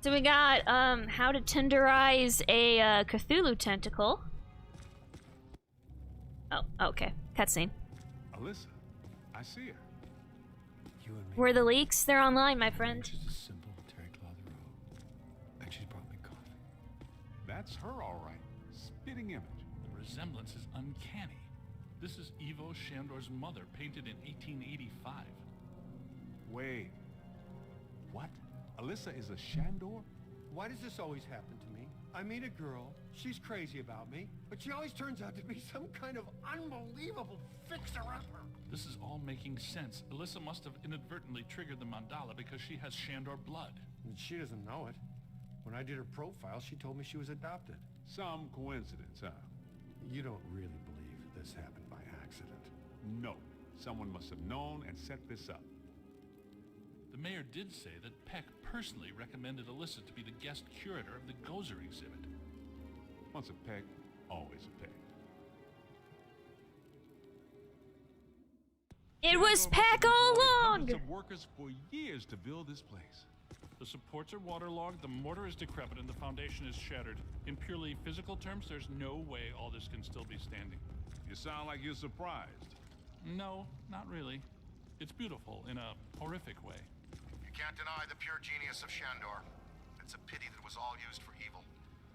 So we got how to tenderize a Cthulhu tentacle. Oh, okay. Cutscene. Alyssa, I see her. You and me. Where are the leaks? They're online, my friend. Just a simple terry cloth robe. And she's brought me coffee. That's her, all right. Spitting image. The resemblance is uncanny. This is Ivo Shandor's mother, painted in 1885. Wait. What? Alyssa is a Shandor? Why does this always happen to me? I meet a girl, she's crazy about me, but she always turns out to be some kind of unbelievable fixer-upper. This is all making sense. Alyssa must have inadvertently triggered the mandala because she has Shandor blood. And she doesn't know it. When I did her profile, she told me she was adopted. Some coincidence, huh? You don't really believe this happened by accident? No. Someone must have known and set this up. The mayor did say that Peck personally recommended Alyssa to be the guest curator of the Gozer exhibit. Once a peck, always a peck. It was Peck all along! Hundreds of workers for years to build this place. The supports are waterlogged, the mortar is decrepit, and the foundation is shattered. In purely physical terms, there's no way all this can still be standing. You sound like you're surprised. No, not really. It's beautiful in a horrific way. You can't deny the pure genius of Shandor. It's a pity that it was all used for evil.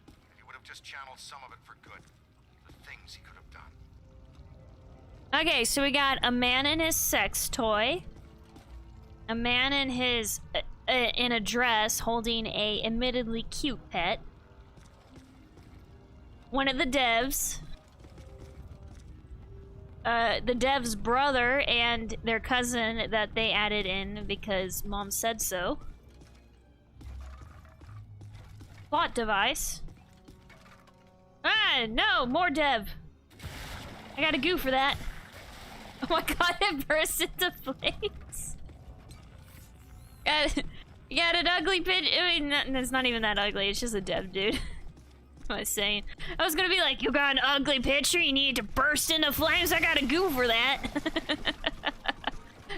If he would have just channeled some of it for good, the things he could have done. Okay, so we got a man in his sex toy, a man in his in a dress holding a admittedly cute pet, one of the devs, the dev's brother and their cousin that they added in because mom said so. Plot device. Ah, no, more dev. I got a goo for that. Oh my god, it burst into flames. You got an ugly pitch. I mean, it's not even that ugly. It's just a dev dude. What am I saying? I was gonna be like, you got an ugly picture, you need to burst into flames. I got a goo for that.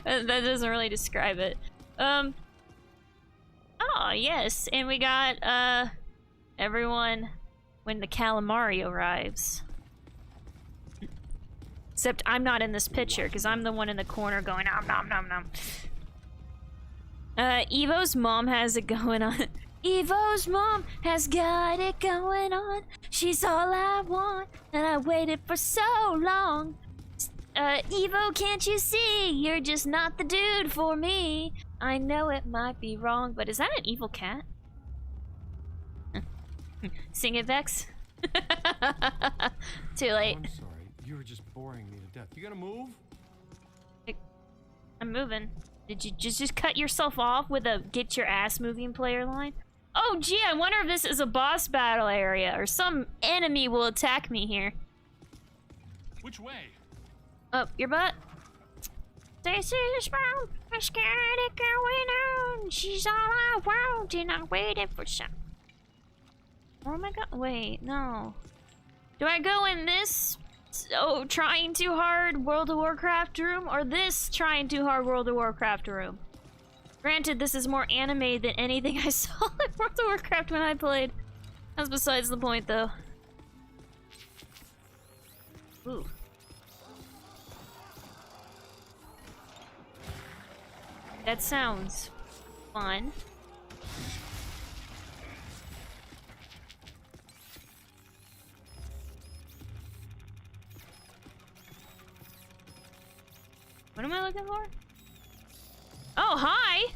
That doesn't really describe it. Oh, yes. And we got, everyone when the calamari arrives. Except I'm not in this picture, because I'm the one in the corner going, nom nom nom nom. Evo's mom has it going on. Evo's mom has got it going on. She's all I want, and I waited for so long. Evo, can't you see? You're just not the dude for me. I know it might be wrong, but is that an evil cat? Sing it, Bexx. Too late. I'm sorry. You were just boring me to death. You gonna move? I'm moving. Did you just cut yourself off with a get your ass moving player line? Oh gee, I wonder if this is a boss battle area or some enemy will attack me here. Which way? Oh, your butt? This is mom. I got it going on. She's all I want and I waited for some. Oh my god, wait, no. Do I go in this trying too hard World of Warcraft room or this trying too hard World of Warcraft room? Granted, this is more anime than anything I saw in World of Warcraft when I played. That's besides the point, though. Ooh. That sounds fun. What am I looking for? Oh, hi!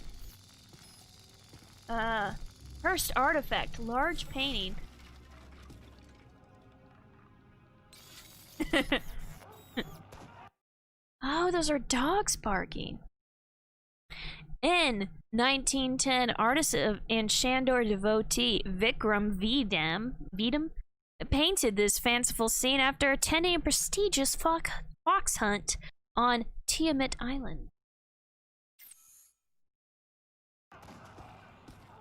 First artifact, large painting. Oh, those are dogs barking. In 1910, artist and Shandor devotee Vikram Vedam painted this fanciful scene after attending a prestigious fox hunt on Tiamat Island.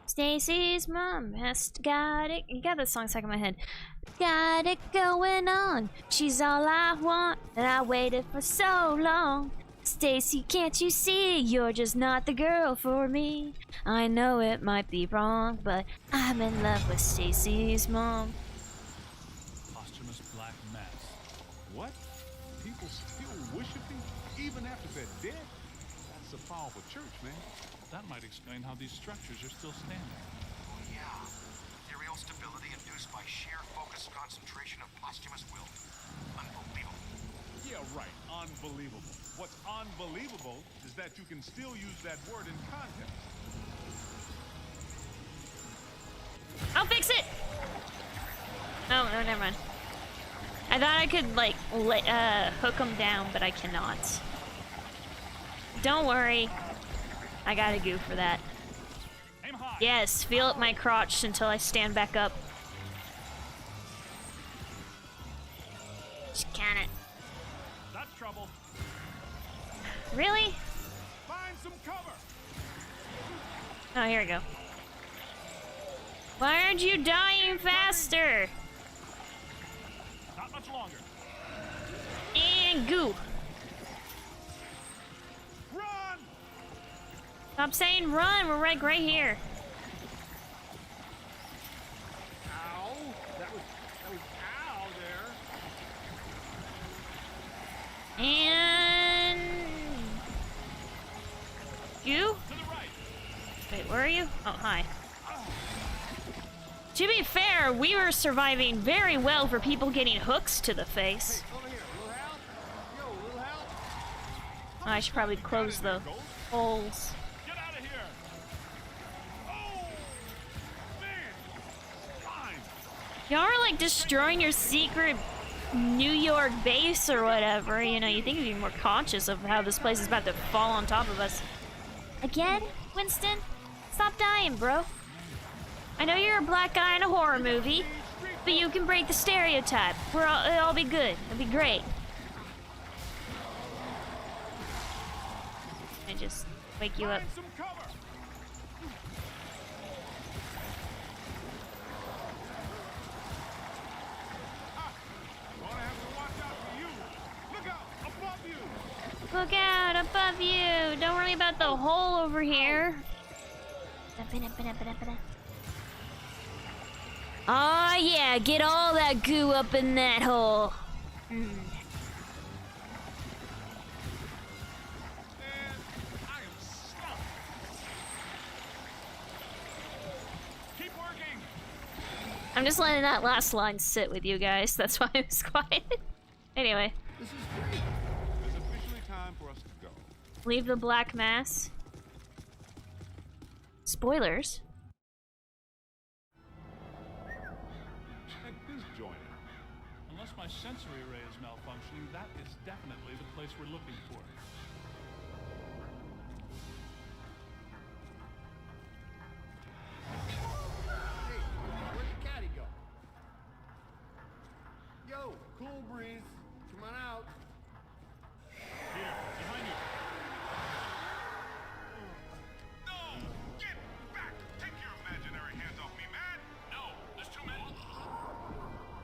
Stacy's mom has got it. You got this song stuck in my head. Got it going on. She's all I want, and I waited for so long. Stacy, can't you see you're just not the girl for me? I know it might be wrong, but I'm in love with Stacy's mom. Posthumous black mass. What? People still worshiping even after they're dead? That's a powerful church, man. That might explain how these structures are still standing. Oh, yeah. Ethereal stability induced by sheer focused concentration of posthumous will. Unbelievable. Yeah, right. Unbelievable. What's unbelievable is that you can still use that word in context. I'll fix it! Oh, no, never mind. I thought I could, like, hook them down, but I cannot. Don't worry. I got a goo for that. Aim high. Yes, feel up my crotch until I stand back up. Just can it. That's trouble. Really? Find some cover! Oh, here we go. Why aren't you dying faster? Not much longer. And goo. Run! Stop saying run, we're right here. Ow! That was ow there. And... You? To the right. Wait, where are you? Oh, hi. To be fair, we were surviving very well for people getting hooks to the face. Over here, little help? Yo, little help? Oh, I should probably close the holes. Get out of here. Oh! Man! Fine! Y'all are like destroying your secret New York base or whatever. You know, you think you'd be more conscious of how this place is about to fall on top of us. Again, Winston? Stop dying, bro. I know you're a black guy in a horror movie, but you can break the stereotype. It'll all be good. It'll be great. I just wake you up. Find some cover! Gonna have to watch out for you. Look out! Above you! Look out above you. Don't worry about the hole over here. Oh yeah, get all that goo up in that hole. And I am stuck. Keep working. I'm just letting that last line sit with you guys. That's why I was quiet. Anyway, This is great. It's officially time for us to go. leave the black mass. Spoilers. Check this joint out. Unless my sensory array is malfunctioning, that is definitely the place we're looking for. Hey, where'd the caddy go? Yo, cool breeze. Come on out. Here, behind you. No! Get back! Take your imaginary hands off me, man! No, there's too many.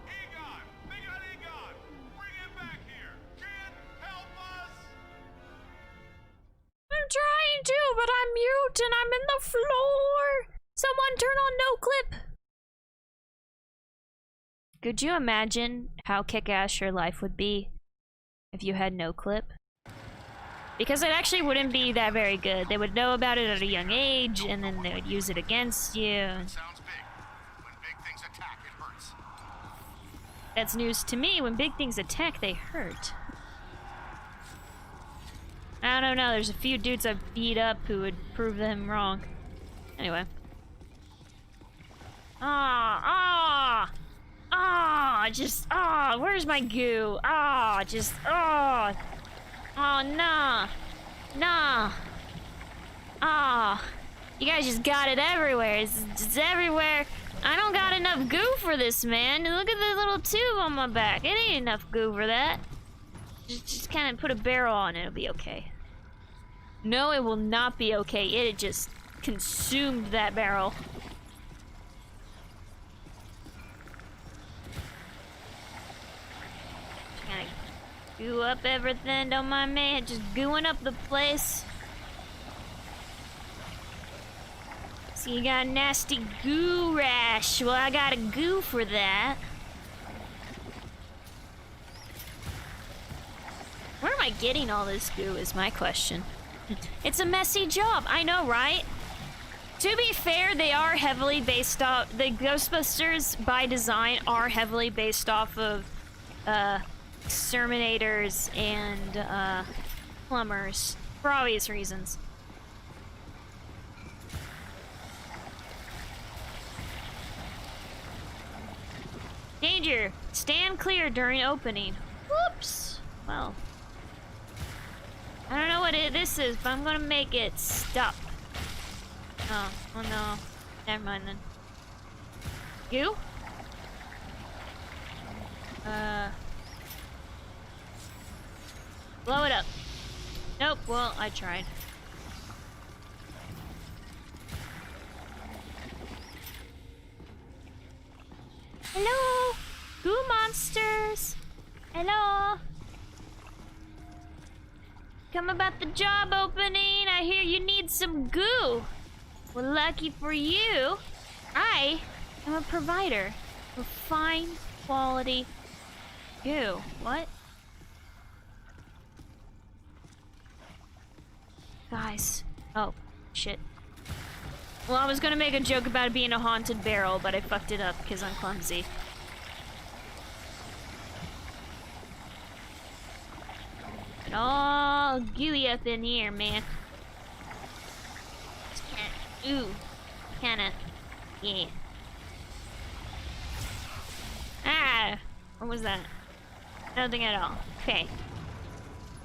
Egon! They got Egon! Bring him back here! Kid, help us! I'm trying to, but I'm mute and I'm in the floor. Someone turn on no clip. Could you imagine how kick-ass your life would be if you had no clip? Because it actually wouldn't be that very good. They would know about it at a young age, and then they would use it against you. Sounds big. When big things attack, it hurts. That's news to me. When big things attack, they hurt. I don't know. There's a few dudes I've beat up who would prove them wrong. Anyway. Where's my goo? Nah. You guys just got it everywhere. It's everywhere. I don't got enough goo for this, man. Look at the little tube on my back. It ain't enough goo for that. Just kind of put a barrel on it. It'll be okay. No, it will not be okay. It just consumed that barrel. Goo up everything, don't mind me. Just gooing up the place. So you got a nasty goo rash. Well, I got a goo for that. Where am I getting all this goo is my question. It's a messy job, I know, right? To be fair, they are heavily based off... The Ghostbusters, by design, are heavily based off of, exterminators and, plumbers. For obvious reasons. Danger! Stand clear during opening. Whoops! Well... I don't know what this is, but I'm gonna make it stop. Oh no. Never mind then. You? Blow it up. Nope, well, I tried. Hello? Goo monsters! Hello? Come about the job opening. I hear you need some goo. Well, lucky for you, I am a provider of fine quality goo. What? Guys. Oh, shit. Well, I was gonna make a joke about it being a haunted barrel, but I fucked it up because I'm clumsy. It's all gooey up in here, man. Just kinda, ooh. Kinda, yeah. Ah! What was that? Nothing at all. Okay.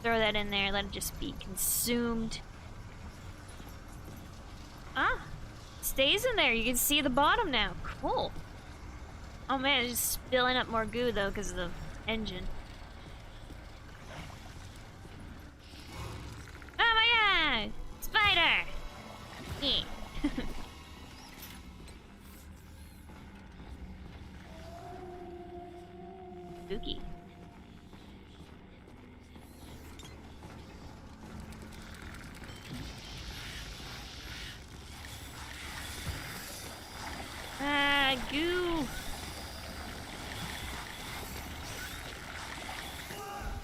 Throw that in there, let it just be consumed. Ah! Stays in there, you can see the bottom now. Cool. Oh man, it's just spilling up more goo though because of the engine. Oh my god! Spider! Yeah. Spooky. Ah, goo.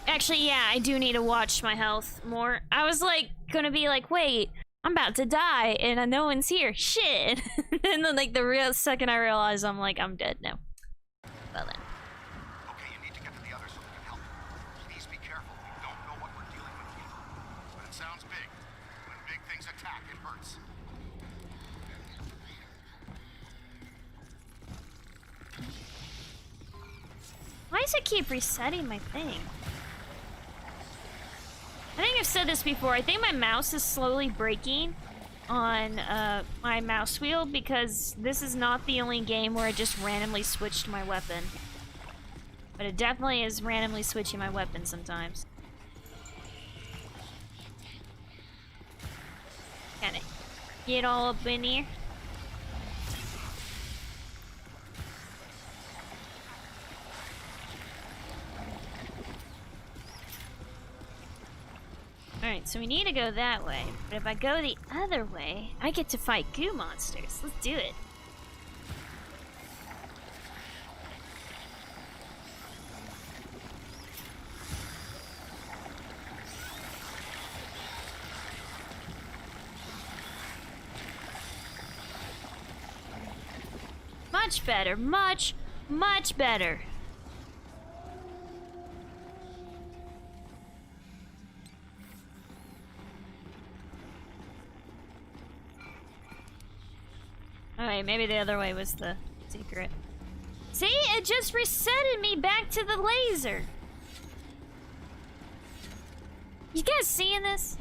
Actually, yeah, I do need to watch my health more. I was like, gonna be like, wait, I'm about to die and no one's here. Shit. And then like the real second I realize I'm like, I'm dead now. Well then. Okay, you need to get to the others so we can help. Please be careful. We don't know what we're dealing with here. But it sounds big. When big things attack, it hurts. Why does it keep resetting my thing? I think I've said this before. I think my mouse is slowly breaking on my mouse wheel because this is not the only game where I just randomly switched my weapon. But it definitely is randomly switching my weapon sometimes. Can it get all up in here? Alright, so we need to go that way. But if I go the other way, I get to fight goo monsters. Let's do it. Much better. Much, much better. Alright, maybe the other way was the secret. See? It just resetted me back to the laser. You guys seeing this?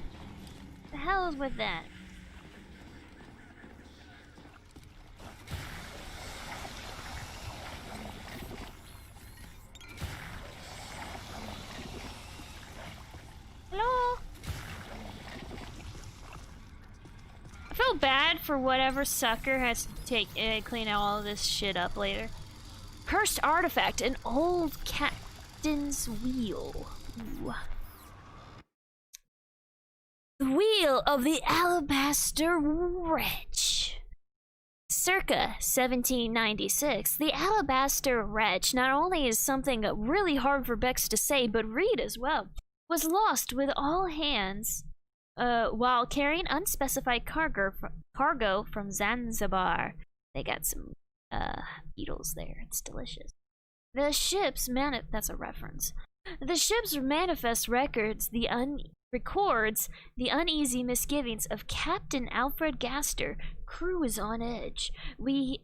The hell is with that? Hello? I feel bad for whatever sucker has to take clean all of this shit up later. Cursed artifact, an old captain's wheel. The Wheel of the Alabaster Wretch. Circa 1796, the Alabaster Wretch not only is something really hard for Bexx to say, but read as well, was lost with all hands while carrying unspecified cargo from Zanzibar. They got some beetles there. It's delicious. The ship's that's a reference. The ship's manifest records the uneasy misgivings of Captain Alfred Gaster. Crew is on edge. Crew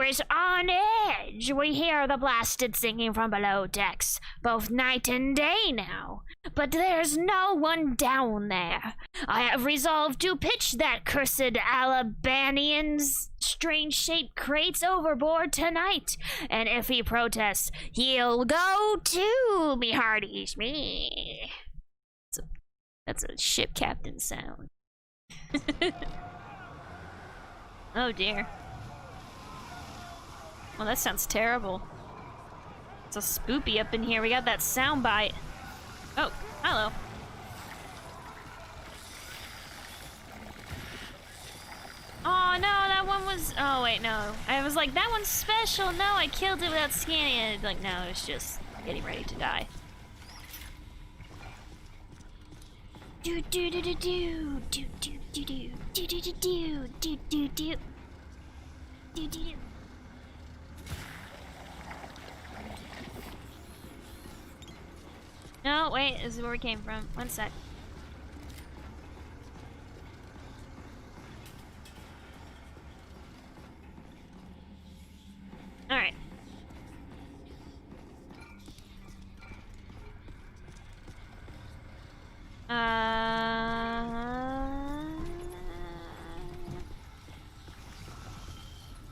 is on edge. We hear the blasted singing from below decks, both night and day now. But there's no one down there. I have resolved to pitch that cursed Alabanian's strange-shaped crates overboard tonight. And if he protests, he'll go too, me hearties, me. That's a ship captain sound. Oh dear. Well, that sounds terrible. It's a spoopy up in here. We got that sound bite. Oh, hello. Oh no, that one was. Oh wait, no. I was like, that one's special. No, I killed it without scanning it. Like, no, it was just getting ready to die. Do do do do do do do do do do do do do do do do do do. No, wait, this is where we came from. One sec. All right.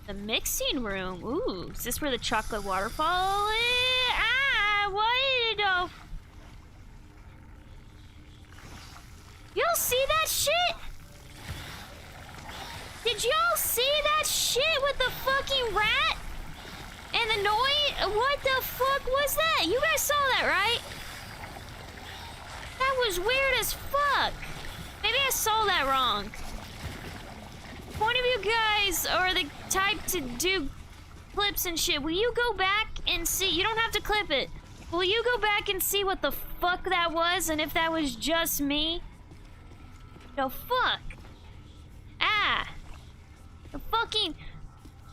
The mixing room. Ooh, is this where the chocolate waterfall is? Ah, what the? Y'all see that shit? Did y'all see that shit with the fucking rat? And the noise? What the fuck was that? You guys saw that, right? That was weird as fuck. Maybe I saw that wrong. One of you guys are the type to do clips and shit. Will you go back and see? You don't have to clip it. Will you go back and see what the fuck that was and if that was just me? The fuck? Ah. The fucking...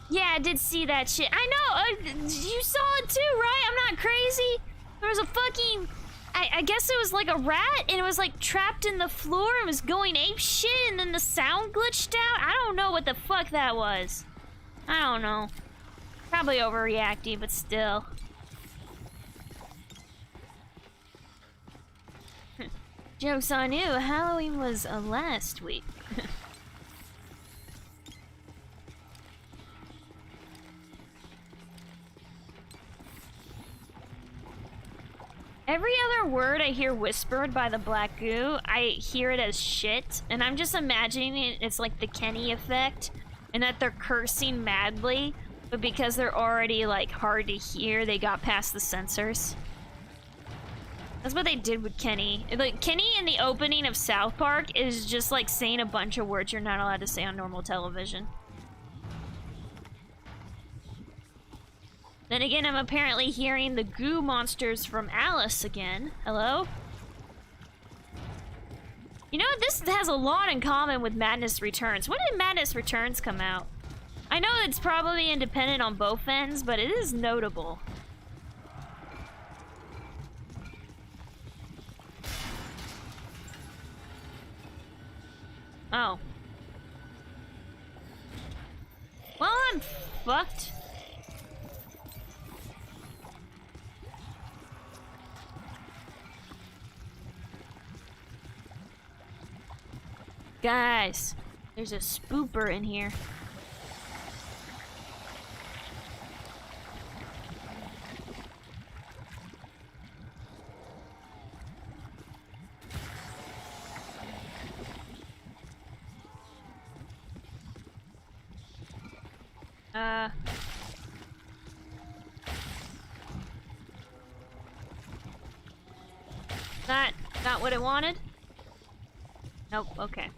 Yeah, I did see that shit. I know. You saw it too, right? I'm not crazy. There was a fucking... I guess it was like a rat, and it was like trapped in the floor and was going ape shit, and then the sound glitched out. I don't know what the fuck that was. I don't know. Probably overreacting, but still. Joke's on you. Halloween was last week. Every other word I hear whispered by the black goo, I hear it as shit, and I'm just imagining it's like the Kenny effect, and that they're cursing madly, but because they're already like hard to hear, they got past the censors. That's what they did with Kenny. Like, Kenny in the opening of South Park is just like saying a bunch of words you're not allowed to say on normal television. Then again, I'm apparently hearing the goo monsters from Alice again. Hello? You know, this has a lot in common with Madness Returns. When did Madness Returns come out? I know it's probably independent on both ends, but it is notable. Oh. Well, I'm fucked. Guys, there's a spooper in here. That not what I wanted? Nope, okay.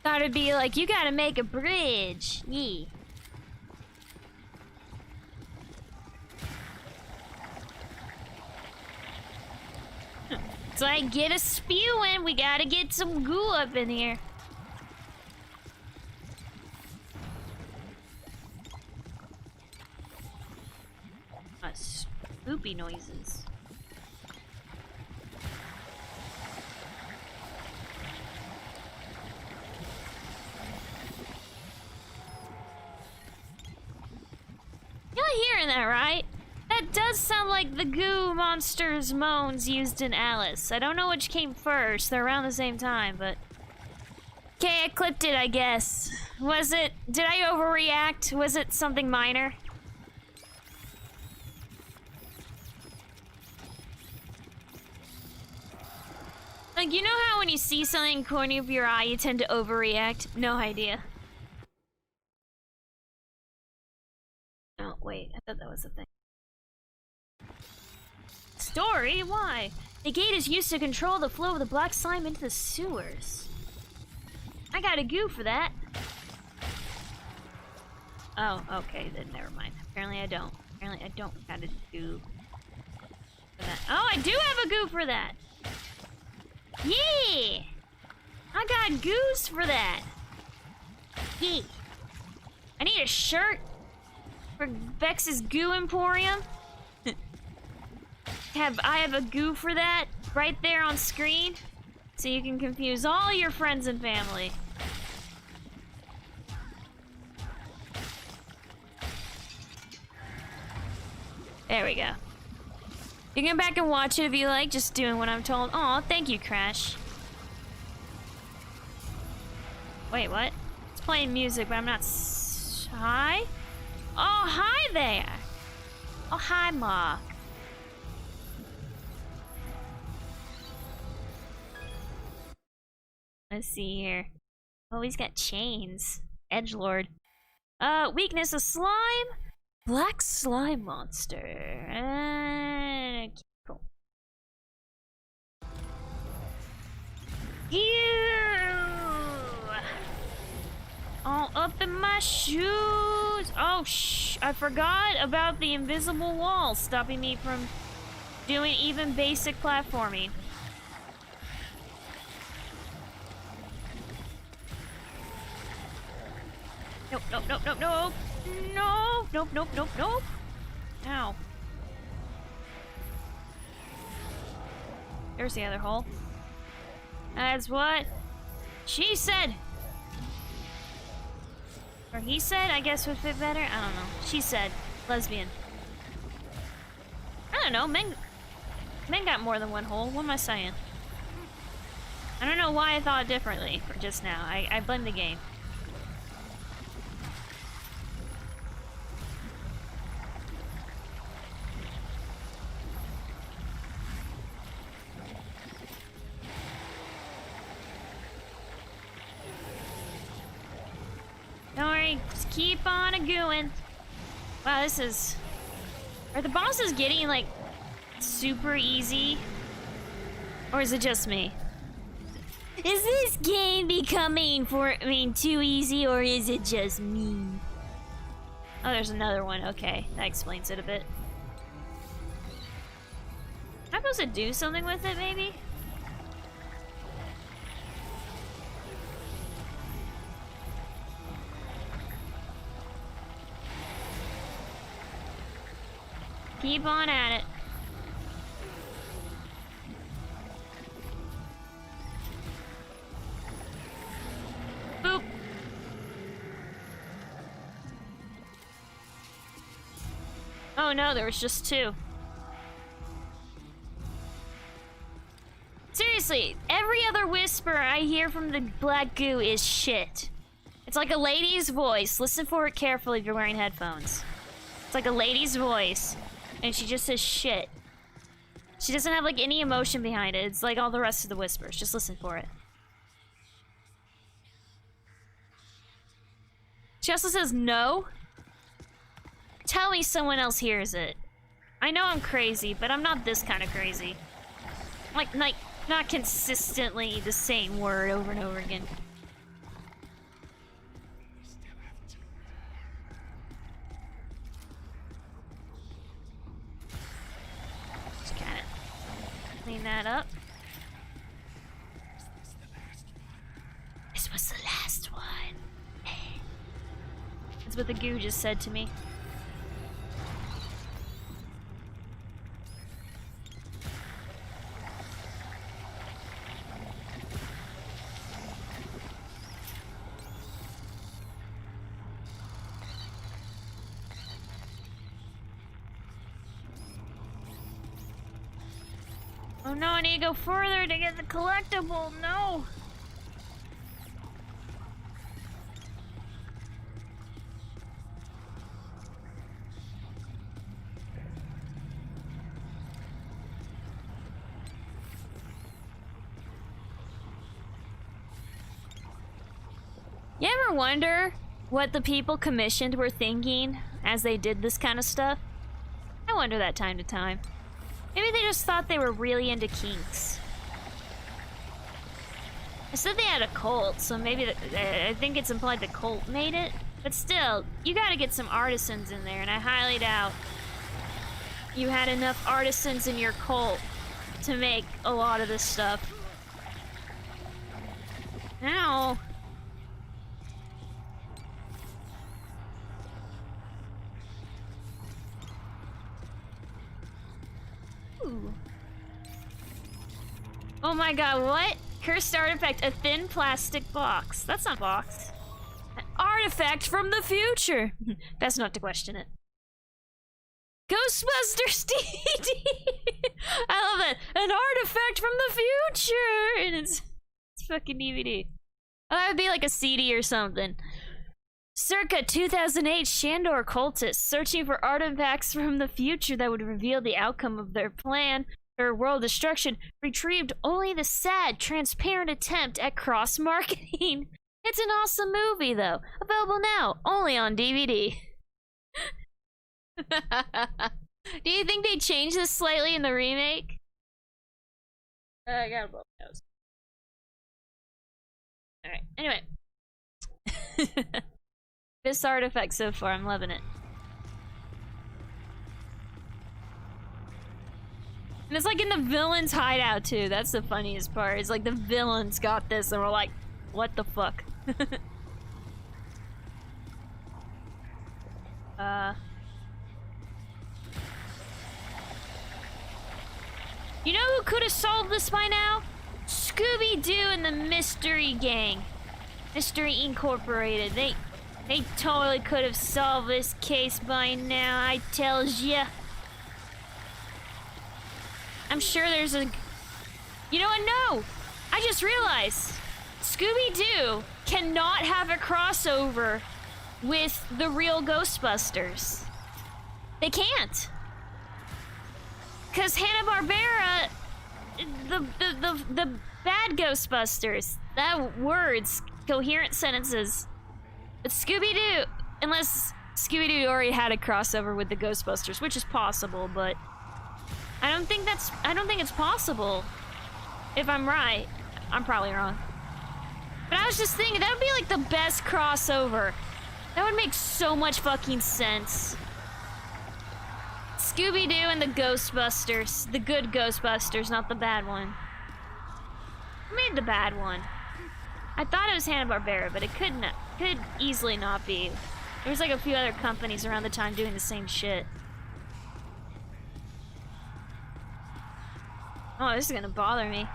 Gotta be like, you gotta make a bridge. Yee. It's like, get a spewing. We gotta get some goo up in here. Spoopy noises. You're hearing that, right? That does sound like the goo monster's moans used in Alice. I don't know which came first. They're around the same time, but... Okay, I clipped it, I guess. Was it... Did I overreact? Was it something minor? Like, you know how when you see something in the corner of your eye, you tend to overreact? No idea. Oh, wait. I thought that was the thing. Story? Why? The gate is used to control the flow of the black slime into the sewers. I got a goo for that. Oh, okay, then never mind. Apparently I don't. Apparently I don't got a goo for that. Oh, I do have a goo for that! Yeah! I got goose for that! Yeah! I need a shirt for Bexx's Goo Emporium. I have a goo for that right there on screen, so you can confuse all your friends and family. There we go. You can go back and watch it if you like, just doing what I'm told. Aw, thank you, Crash. Wait, what? It's playing music, but I'm not hi? Oh, hi there! Oh, hi, Ma. Let's see here. Oh, he's got chains. Edgelord. Weakness of slime? Black slime monster. Cool. Ew! All up in my shoes. Oh, I forgot about the invisible wall stopping me from doing even basic platforming. Nope, nope, nope, nope, nope. No, nope, nope, nope, nope. Ow. There's the other hole. That's what she said. Or he said, I guess would fit better. I don't know. She said. Lesbian. I don't know. Men got more than one hole. What am I saying? I don't know why I thought differently for just now. I blame the game. Don't worry, just keep on a-gooing. Wow, this is... Are the bosses getting, like, super easy? Or is it just me? Is this game becoming, too easy, or is it just me? Oh, there's another one. Okay, that explains it a bit. Am I supposed to do something with it, maybe? Keep on at it. Boop. Oh no, there was just two. Seriously, every other whisper I hear from the black goo is shit. It's like a lady's voice. Listen for it carefully if you're wearing headphones. It's like a lady's voice. And she just says shit. She doesn't have like any emotion behind it. It's like all the rest of the whispers. Just listen for it. She also says no. Tell me someone else hears it. I know I'm crazy, but I'm not this kind of crazy. Like, not consistently the same word over and over again. Just kind of clean that up. This was the last one. That's what the goo just said to me. Oh no, I need to go further to get the collectible. No. You ever wonder what the people commissioned were thinking as they did this kind of stuff? I wonder that time to time. Maybe they just thought they were really into kinks. I said they had a cult, so maybe I think it's implied the cult made it. But still, you gotta get some artisans in there, and I highly doubt you had enough artisans in your cult to make a lot of this stuff. Ow. Ooh. Oh my god, what? Cursed artifact, a thin plastic box. That's not a box. An artifact from the future. Best not to question it. Ghostbusters DVD! I love that. An artifact from the future! And it's fucking DVD. Oh, that would be like a CD or something. Circa 2008, Shandor cultists searching for artifacts from the future that would reveal the outcome of their plan for world destruction retrieved only the sad, transparent attempt at cross-marketing. It's an awesome movie, though. Available now, only on DVD. Do you think they changed this slightly in the remake? I gotta blow my nose. Alright, anyway. This artifact so far, I'm loving it. And it's like in the villain's hideout too. That's the funniest part. It's like the villains got this and we're like, what the fuck? You know who could have solved this by now? Scooby-Doo and the Mystery Gang. Mystery Incorporated. They totally could have solved this case by now, I tells ya. I'm sure there's a... You know what? No! I just realized. Scooby-Doo cannot have a crossover with the real Ghostbusters. They can't. Because Hanna-Barbera... The bad Ghostbusters. That words. Coherent sentences. But Scooby-Doo, unless Scooby-Doo already had a crossover with the Ghostbusters, which is possible, but I don't think it's possible. If I'm right, I'm probably wrong. But I was just thinking, that would be like the best crossover. That would make so much fucking sense. Scooby-Doo and the Ghostbusters. The good Ghostbusters, not the bad one. Who made the bad one? I thought it was Hanna-Barbera, but it could easily not be. There was like a few other companies around the time doing the same shit. Oh, this is gonna bother me.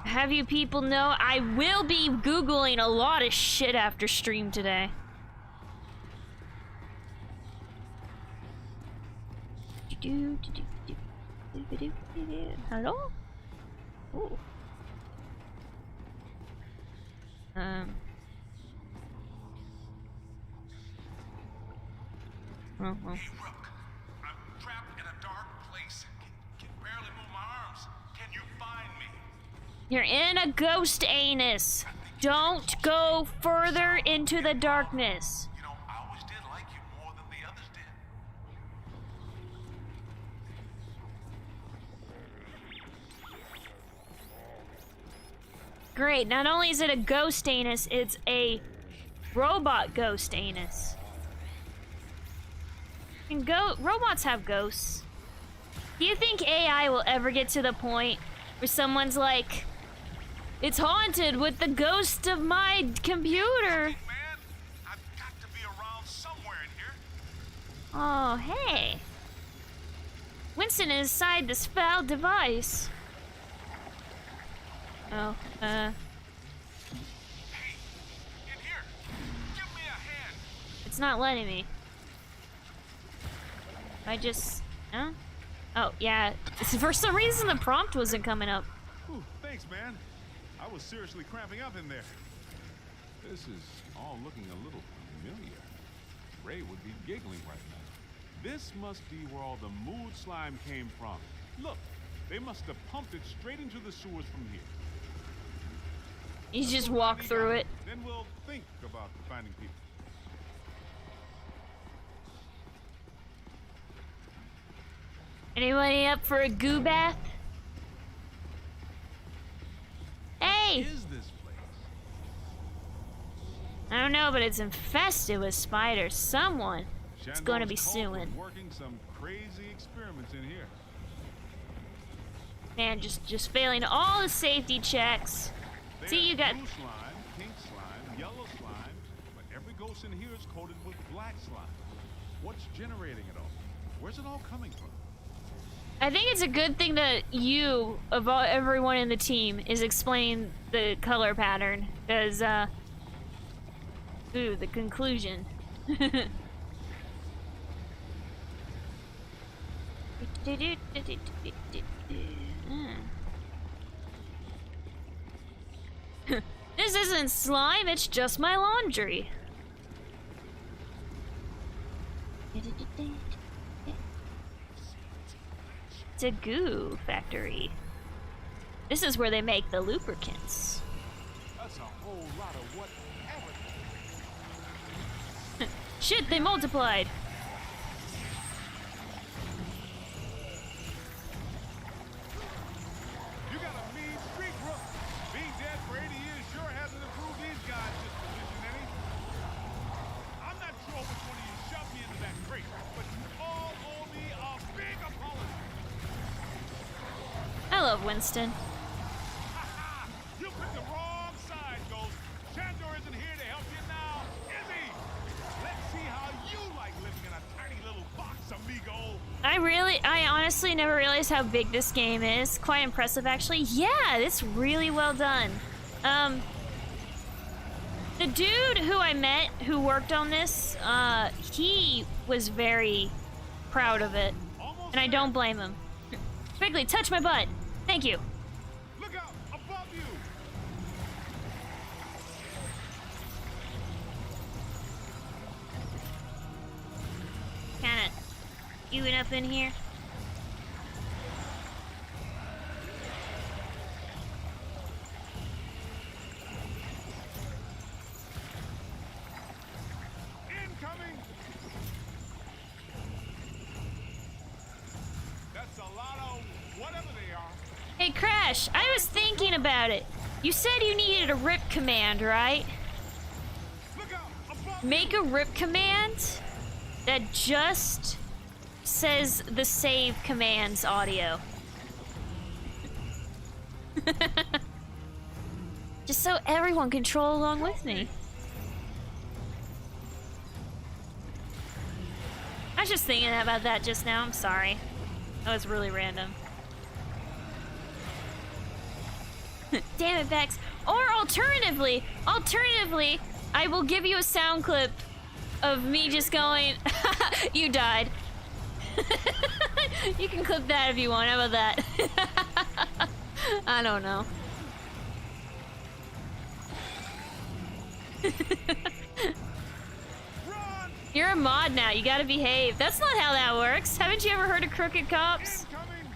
Have you people know I will be Googling a lot of shit after stream today. Hello? Ooh. Hey, Rook. I'm trapped in a dark place. Can barely move my arms. Can you find me? You're in a ghost anus. I think Don't go further into the darkness. You know, I always did like you more than the others did. Great, not only is it a ghost anus, it's a robot ghost anus. And robots have ghosts. Do you think AI will ever get to the point where someone's like, it's haunted with the ghost of my computer? Man, I've got to be around somewhere in here. Oh, hey. Winston is inside this foul device. Oh, Hey, in here. Give me a hand. it's not letting me. I just, huh? Oh, yeah. For some reason, the prompt wasn't coming up. Ooh, thanks, man. I was seriously cramping up in there. This is all looking a little familiar. Ray would be giggling right now. This must be where all the mood slime came from. Look, they must have pumped it straight into the sewers from here. You just walk through it. Then we'll think about finding people. Anybody up for a goo bath? Hey! What is this place? I don't know, but it's infested with spiders. Someone is going to be Shandor's cult was suing. working some crazy experiments in here. Man, just failing all the safety checks. There's See, you got... blue slime, pink slime, yellow slime, but every ghost in here is coated with black slime. What's generating it all? Where's it all coming from? I think it's a good thing that you, of all, everyone in the team, is explaining the color pattern. Because, ooh, the conclusion. This isn't slime, it's just my laundry. It's a goo factory. This is where they make the lubricants. That's a whole lot of whatever. Shit, they multiplied. You got a mean street, bro. Being dead for 80 years sure hasn't improved these guys' disposition any. I'm not sure which one of you shoved me into that crate, but you all owe me a big apology. I love Winston. You picked the wrong side, Ghost. Shandor isn't here to help you now, is he? Let's see how you like living in a tiny little box, amigo. I honestly never realized how big this game is. Quite impressive, actually. Yeah, it's really well done. The dude who I met who worked on this, he was very proud of it. And I don't blame him. Quickly, touch my butt. Thank you. Look out, above you. Kinda queuing up in here. Incoming. That's a lot of whatever they are. Hey, Crash, I was thinking about it. You said you needed a rip command, right? Look out, above. Make a rip command that just says the save commands audio. Just so everyone can troll along with me. I was just thinking about that just now, I'm sorry. That was really random. Damn it, Bexx. Or alternatively, I will give you a sound clip of me just going, you died. You can clip that if you want. How about that? I don't know. Run. You're a mod now. You gotta behave. That's not how that works. Haven't you ever heard of crooked cops? Incoming.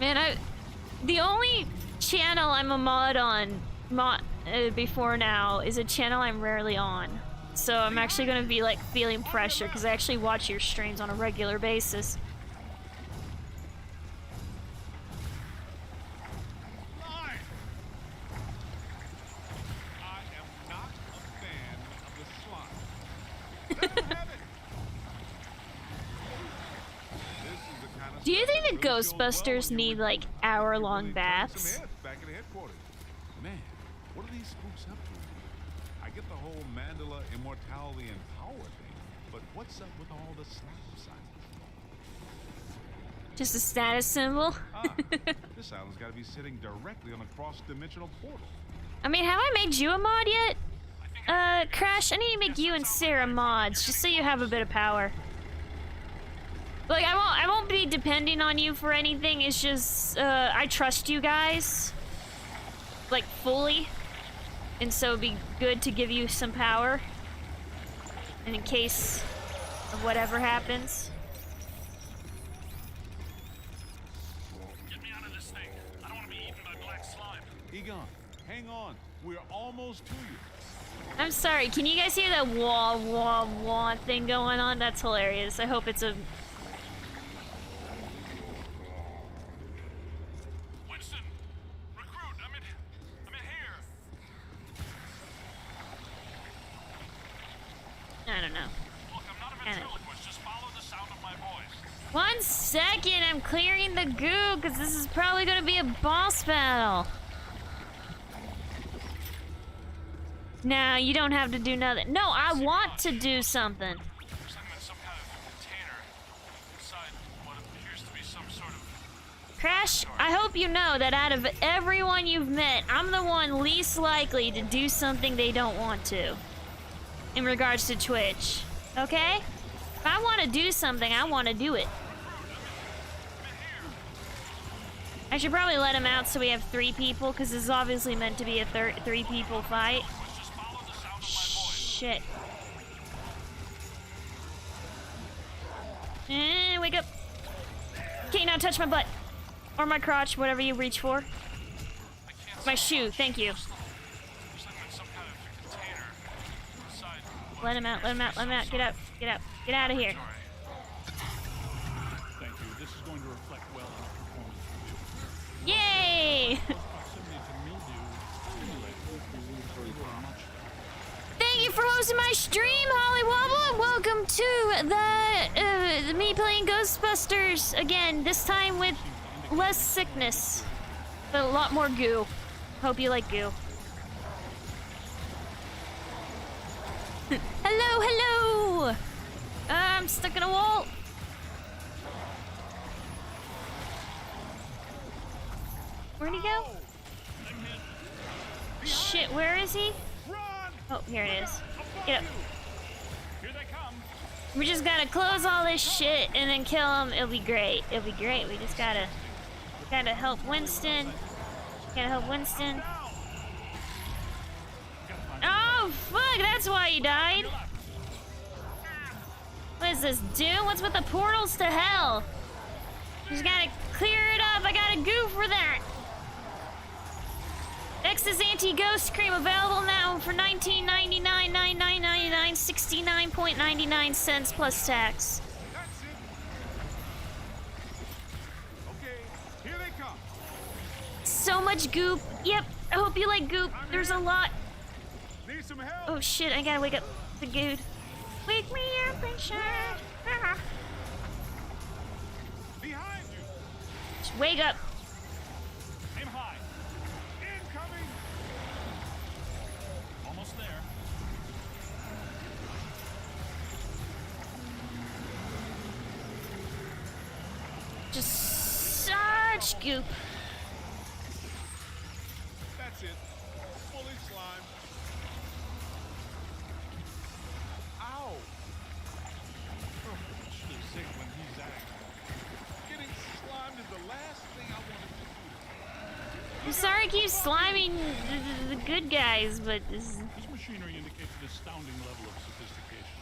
Man, the only channel I'm a mod on before now is a channel I'm rarely on. So I'm actually gonna be like feeling pressure because I actually watch your streams on a regular basis. Line! I am not a fan of the slime. Let them have it. This is the kind of Do you stuff think that the really goes well Ghostbusters when need you're like recruiting. hour-long Really turn baths? some heads back at headquarters. Man, what are these spooks up to? I get the whole Mandela immortality and power thing, but what's up with all the slap signs? Just a status symbol? This island's got to be sitting directly on a cross-dimensional portal. I mean, have I made you a mod yet? Crash, I need to make you and Sarah mods, just so you have a bit of power. Like, I won't be depending on you for anything, it's just, I trust you guys. Like, fully. And so it'd be good to give you some power. And in case of whatever happens. Get me out of this thing. I don't want to be eaten by black slime. Egon, hang on. We're almost to you. I'm sorry, can you guys hear that wah wah wah thing going on? That's hilarious. I hope it's a... Winston, recruit. I'm in here. I don't know. Look, I'm not a ventriloquist. Just follow the sound of my voice. 1 second, I'm clearing the goo, because this is probably going to be a boss battle. No, you don't have to do nothing. No, I want to do something. There's something in some kind of container inside what appears to be some sort of... Crash, I hope you know that out of everyone you've met, I'm the one least likely to do something they don't want to. In regards to Twitch. Okay? If I want to do something, I want to do it. I should probably let him out so we have 3 people, because this is obviously meant to be a 3 people fight. Just follow the sound of my voice. Shit. Wake up. Okay, now touch my butt. Or my crotch, whatever you reach for. I can't My shoe, thank you. There's something in some kind of container inside what Let him out, let him out, let him out. Get out, get out, get out of here. Sorry. Thank you. This is going to reflect well on our performance review. Yay! Proximity to mildew stimulates very much. Thank you for hosting my stream, Holly Wobble, and welcome to the me playing Ghostbusters again. This time with less sickness, but a lot more goo. Hope you like goo. Hello, hello. I'm stuck in a wall. Where'd he go? Shit, where is he? Oh, here it is. Get up. Here they come. We just gotta close all this shit and then kill him. It'll be great. It'll be great. We just gotta help Winston. Gotta help Winston. Oh, fuck. That's why he died. What is this, Doom? What's with the portals to hell? Just gotta clear it up. I got a goo for that. Bexx's anti-ghost cream available now for $19.99, $99.99, 69.99 cents plus tax. That's it. Okay, here they come. So much goop. Yep, I hope you like goop. There's a lot. Need some help. Oh shit, I gotta wake up the dude. Wake me up and shine. Ah. Behind you. Just wake up. Aim high. Incoming. Almost there. Just such goop. That's it. Fully slimed. Ow. Should have zigged when he zagged. Getting slimed is the last thing I wanted to do. I'm sorry I keep sliming the good guys, but this is... This machinery indicates an astounding level of sophistication.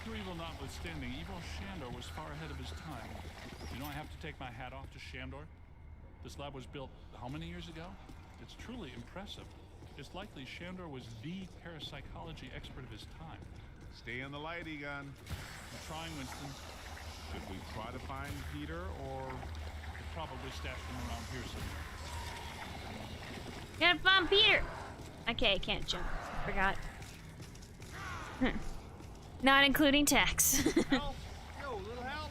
Pure evil notwithstanding, evil Shandor was far ahead of his time. You know, I have to take my hat off to Shandor. This lab was built how many years ago? It's truly impressive. It's likely Shandor was the parapsychology expert of his time. Stay in the light, Egon. I'm trying, Winston. Should we try to find Peter, or... We'll probably stash him around here somewhere. Gotta find Peter! Okay, I can't jump. Forgot. Not including tax. Help! Yo, little help!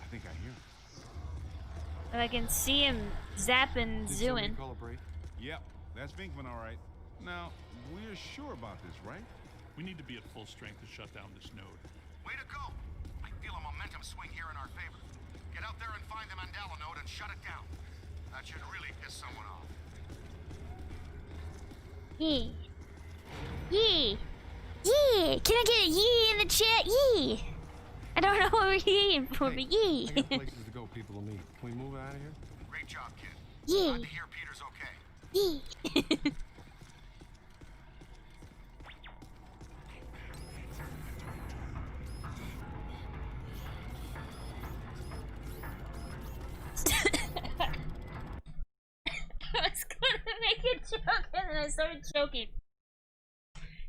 I think I hear him. If I can see him zapping, Did somebody zooing. call a break? Yep, that's Vinkman, all right. Now, we're sure about this, right? We need to be at full strength to shut down this node. Way to go! I feel a momentum swing here in our favor. Get out there and find the Mandela node and shut it down. That should really piss someone off. Yee. Yee. Yee. Can I get a yee in the chat? Yee. I don't know what we're yeeing for, but yee. I got places to go, people to meet. Can we move out of here? Great job, kid. Yee. Glad to hear Peter's okay. Yee. I was gonna make a joke and then I started choking.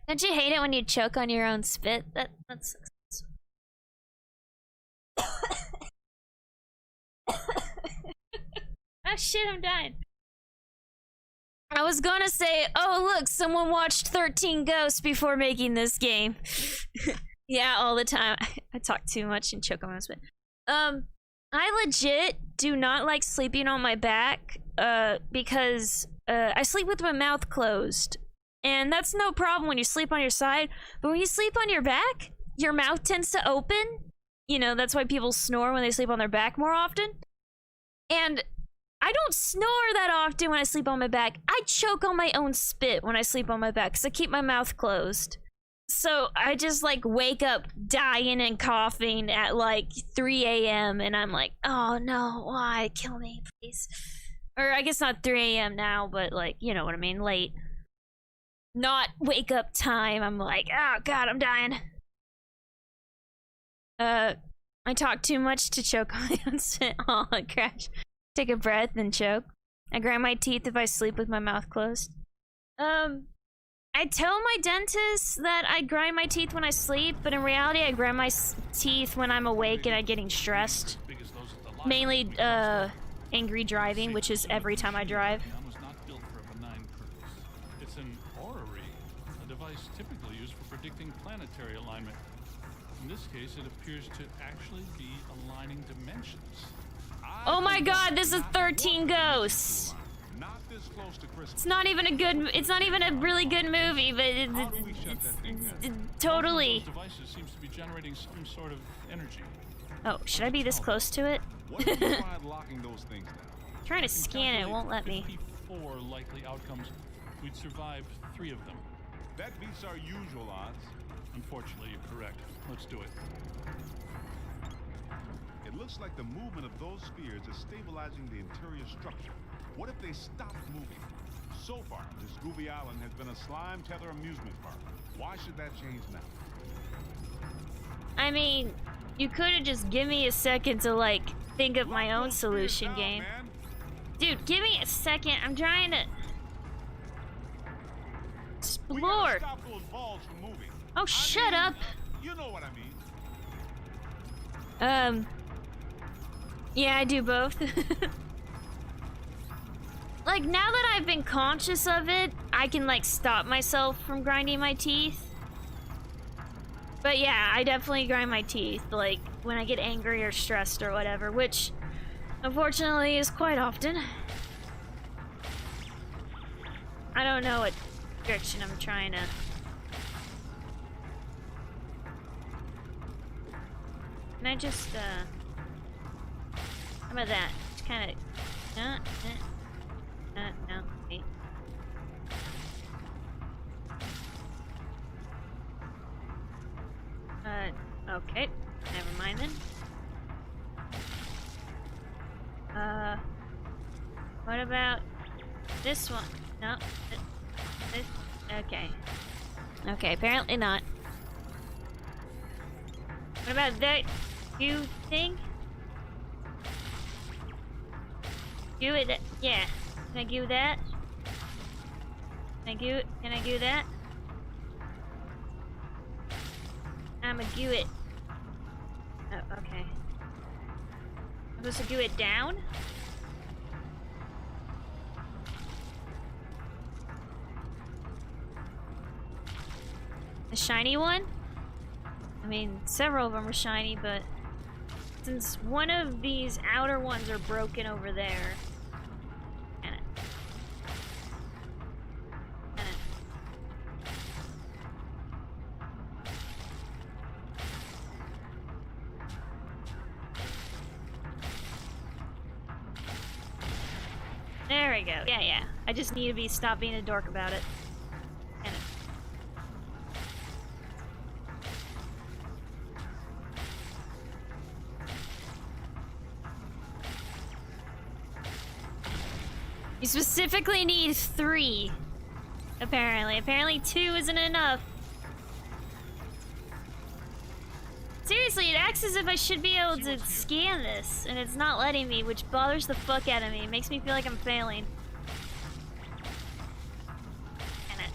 Don't you hate it when you choke on your own spit? That's oh shit, I'm dying. I was gonna say, oh look, someone watched 13 Ghosts before making this game. Yeah, all the time. I talk too much and choke on my own spit. I legit do not like sleeping on my back, because I sleep with my mouth closed. And that's no problem when you sleep on your side, but when you sleep on your back, your mouth tends to open. You know, that's why people snore when they sleep on their back more often. And I don't snore that often when I sleep on my back. I choke on my own spit when I sleep on my back because I keep my mouth closed. So I just like wake up dying and coughing at like 3 a.m. and I'm like, oh no, why? Kill me, please. Or I guess not 3 a.m. now, but like, you know what I mean, late. Not wake up time. I'm like, oh god, I'm dying. I talk too much to choke on my own spit. Oh, I crash. Take a breath and choke. I grind my teeth if I sleep with my mouth closed. I tell my dentist that I grind my teeth when I sleep, but in reality I grind my teeth when I'm awake and I'm getting stressed. Mainly, angry driving, which is every time I drive. Was not built for a benign purpose. It's an orrery, a device typically used for predicting planetary alignment. In this case, it appears to actually be aligning dimensions. Oh my god, this is 13 Ghosts. Not this close to Christmas. It's not even a good, it's not even a really good movie, but it's totally. Those devices seems to be generating some sort of energy. Oh, should I be this close to it? What if we tried locking those things down? Trying to scan it, it won't let me. 54 likely outcomes. We'd survive 3 of them. That beats our usual odds. Unfortunately, you're correct. Let's do it. It looks like the movement of those spheres is stabilizing the interior structure. What if they stopped moving? So far, this Goofy Island has been a slime tether amusement park. Why should that change now? I mean, you could have just given me a second to like think of my own solution game. Man. Dude, give me a second. I'm trying to We gotta explore. stop those balls from moving. Oh, shut up. You know what I mean. Yeah, I do both. Like, now that I've been conscious of it, I can, like, stop myself from grinding my teeth. But yeah, I definitely grind my teeth, like, when I get angry or stressed or whatever, which, unfortunately, is quite often. I don't know what direction I'm trying to... Can I just, how about that? Just kind of... no, wait. Okay. Never mind then. What about this one? No. This, okay. Okay, apparently not. What about that? You think? Do it. Yeah. Can I do that? Can I do that? I'ma do it. Oh, okay. I'm supposed to do it down? The shiny one? I mean, several of them are shiny, but since one of these outer ones are broken over there. Can it? Can it? There we go. Yeah. I just need to stop being a dork about it. Can it? You specifically need 3. Apparently. Apparently 2 isn't enough. Seriously, it acts as if I should be able to scan this, and it's not letting me, which bothers the fuck out of me. It makes me feel like I'm failing. Can it?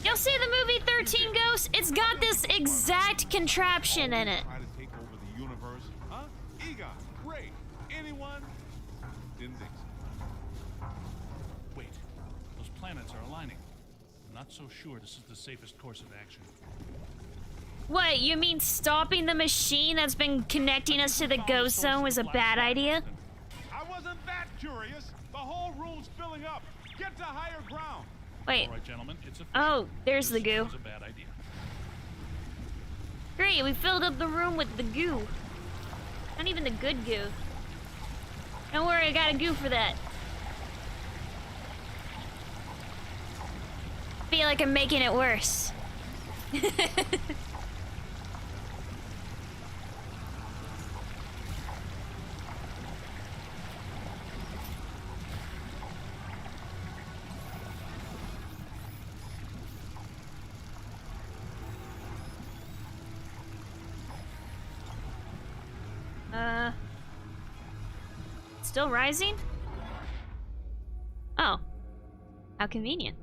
You'll see the movie 13 Ghosts? It's got this exact contraption in it. Try to take over the universe, huh? Egon, Ray, anyone? Didn't think so. Wait, those planets are aligning. I'm not so sure this is the safest course of action. What, you mean stopping the machine that's been connecting us to the ghost zone was a bad idea? I wasn't that curious. The whole room's filling up. Get to higher ground. Wait. All right, gentlemen, it's official. Oh, there's the goo. This was a bad idea. Great, we filled up the room with the goo. Not even the good goo. Don't worry, I got a goo for that. Feel like I'm making it worse. Still rising? Oh. How convenient.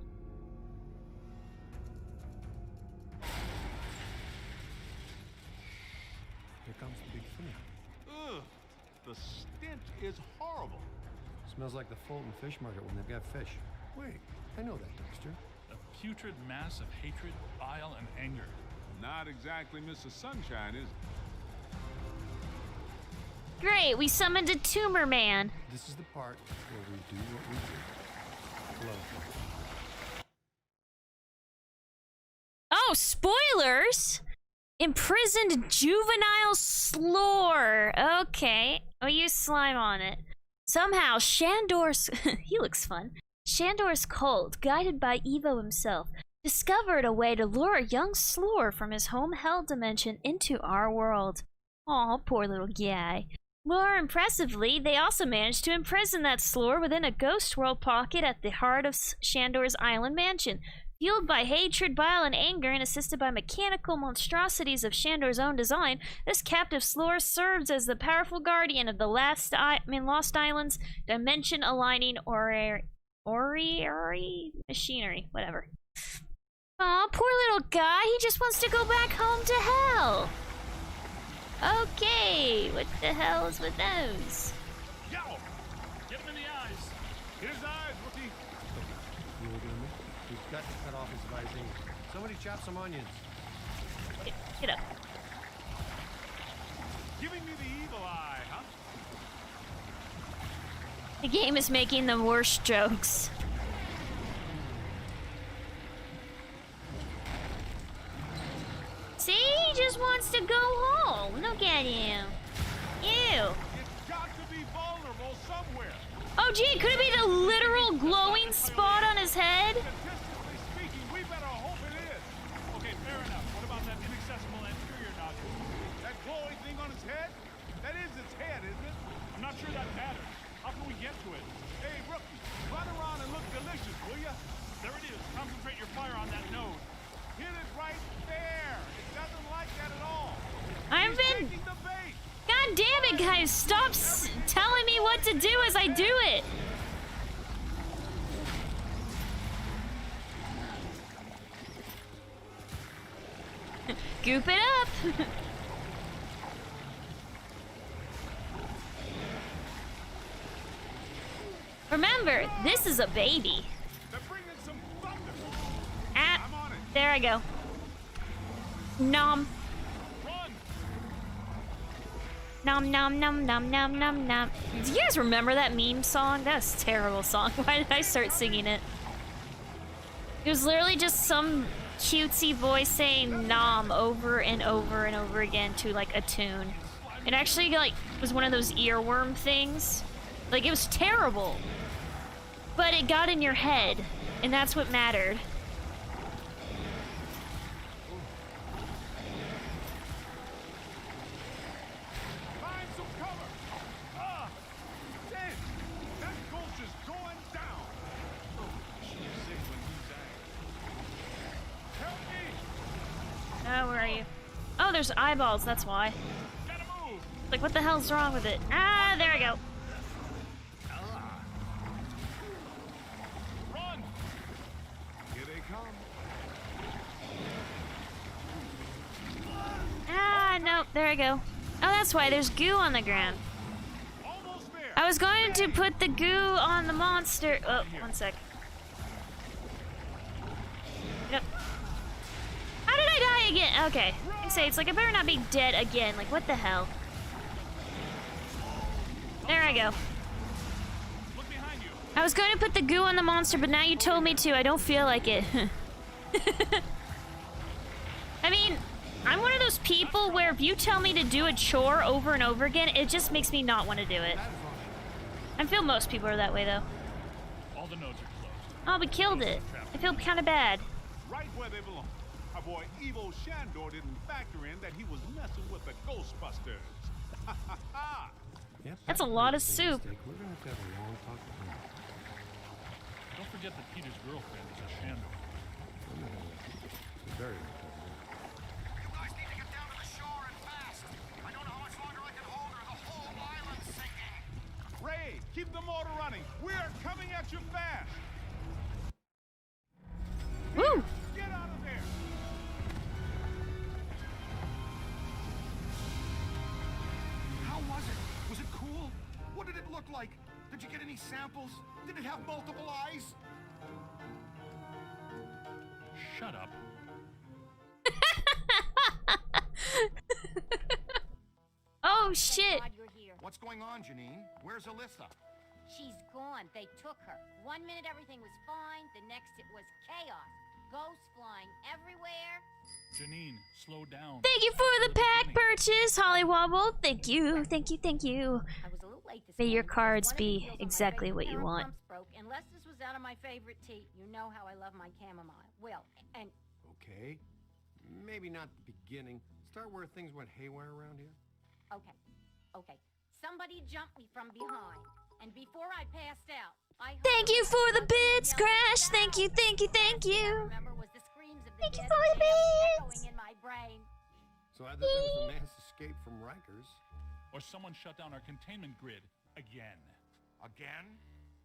Here comes the big finale. Ugh, the stench is horrible. Smells like the Fulton Fish Market when they've got fish. Wait, I know that dumpster. A putrid mass of hatred, bile, and anger. Not exactly Mrs. Sunshine, is it? Great, we summoned a tumor man. This is the part where we do what we do. Hello. Oh, spoilers! Imprisoned juvenile Slor. Okay, I'll use slime on it. Somehow, Shandor's... he looks fun. Shandor's cult, guided by Evo himself, discovered a way to lure young Slor from his home hell dimension into our world. Aw, poor little guy. More impressively, they also managed to imprison that Slor within a ghost world pocket at the heart of Shandor's island mansion. Fueled by hatred, bile, and anger, and assisted by mechanical monstrosities of Shandor's own design, this captive Slor serves as the powerful guardian of the Lost Islands dimension-aligning machinery, whatever. Aw, poor little guy, he just wants to go back home to hell. Okay, what the hell is with those? Yo! Get him in the eyes! His eyes, rookie. You looking at me? We've got to cut off his visine. Somebody chop some onions. Get up. Giving me the evil eye, huh? The game is making the worst jokes. See, he just wants to go home. Look at him. Ew. It's got to be vulnerable somewhere. Oh, gee, could it be the literal glowing spot on his head? Statistically speaking, we better hope it is. Okay, fair enough. What about that inaccessible anterior nodule? That glowing thing on his head? That is its head, isn't it? I'm not sure that matters. How can we get to it? Hey, rookie, run around and look delicious, will ya? There it is. Concentrate your fire on that node. Hit it right there. It doesn't like that at all. I've been... Taking the bait. God damn it, guys, stop telling me what to do as I do it. Goop it up. Remember, this is a baby. They're bringing some thunder. Ah, I'm on it. there I go. Nom. Run. Nom nom nom nom nom nom nom. Do you guys remember that meme song? That's a terrible song. Why did I start singing it? It was literally just some cutesy voice saying nom over and over and over again to like a tune. It actually like was one of those earworm things. Like it was terrible. But it got in your head, and that's what mattered. Find some cover. Ah, damn, that ghost is going down. Oh, she's sick when he's angry. Help me. Oh, where are you? Oh, there's eyeballs, that's why. Gotta move. Like, what the hell's wrong with it? Ah, there we go. Run. Here they come. Ah, nope, there I go. Oh, that's why there's goo on the ground. Almost there. I was going to put the goo on the monster. Oh, one sec. Yep. How did I die again? Okay. I say, it's like I better not be dead again. Like, what the hell? There I go. Look behind you. I was going to put the goo on the monster, but now you told me to. I don't feel like it. I mean, I'm one of those people where if you tell me to do a chore over and over again, it just makes me not want to do it. I feel most people are that way, though. All the nodes are closed. Oh, we killed it. I feel kind of bad. Right where they belong. Our boy Evo Shandor didn't factor in that he was messing with the Ghostbusters. Ha ha ha! Yep, That's a lot of soup. We're gonna have to have a long talk with him. Don't forget that Peter's girlfriend is a Shandor. It's very important. You guys need to get down to the shore and fast. I don't know how much longer I can hold her. The whole island's sinking. Ray, keep the motor running. We're coming at you fast. Woo! Get out of there. How was it? Was it cool? What did it look like? Did you get any samples? Did it have multiple eyes? Shut up. Oh, shit. God you're here. What's going on, Janine? Where's Alyssa? She's gone. They took her. 1 minute everything was fine. The next it was chaos. Ghosts flying everywhere. Janine, slow down. Thank you for the pack purchase, Holly Wobble. Thank you, thank you, thank you. I was a little late this May your morning because cards one of the be wheels on my exactly favorite what you pair of want. pumps broke. Unless this was out of my favorite tea. You know how I love my chamomile. Well, and Okay. Maybe not the beginning. Start where things went haywire around here. okay. Somebody jumped me from behind. And before I passed out, I heard Thank you for the somebody bits, yelling, Crash. Thank you, "Down!" thank you, thank Last thing I you. remember was the screams of the Thank you dead for the champ bits. echoing in my brain. So either there was a mass escape from Rikers. Or someone shut down our containment grid again. Again?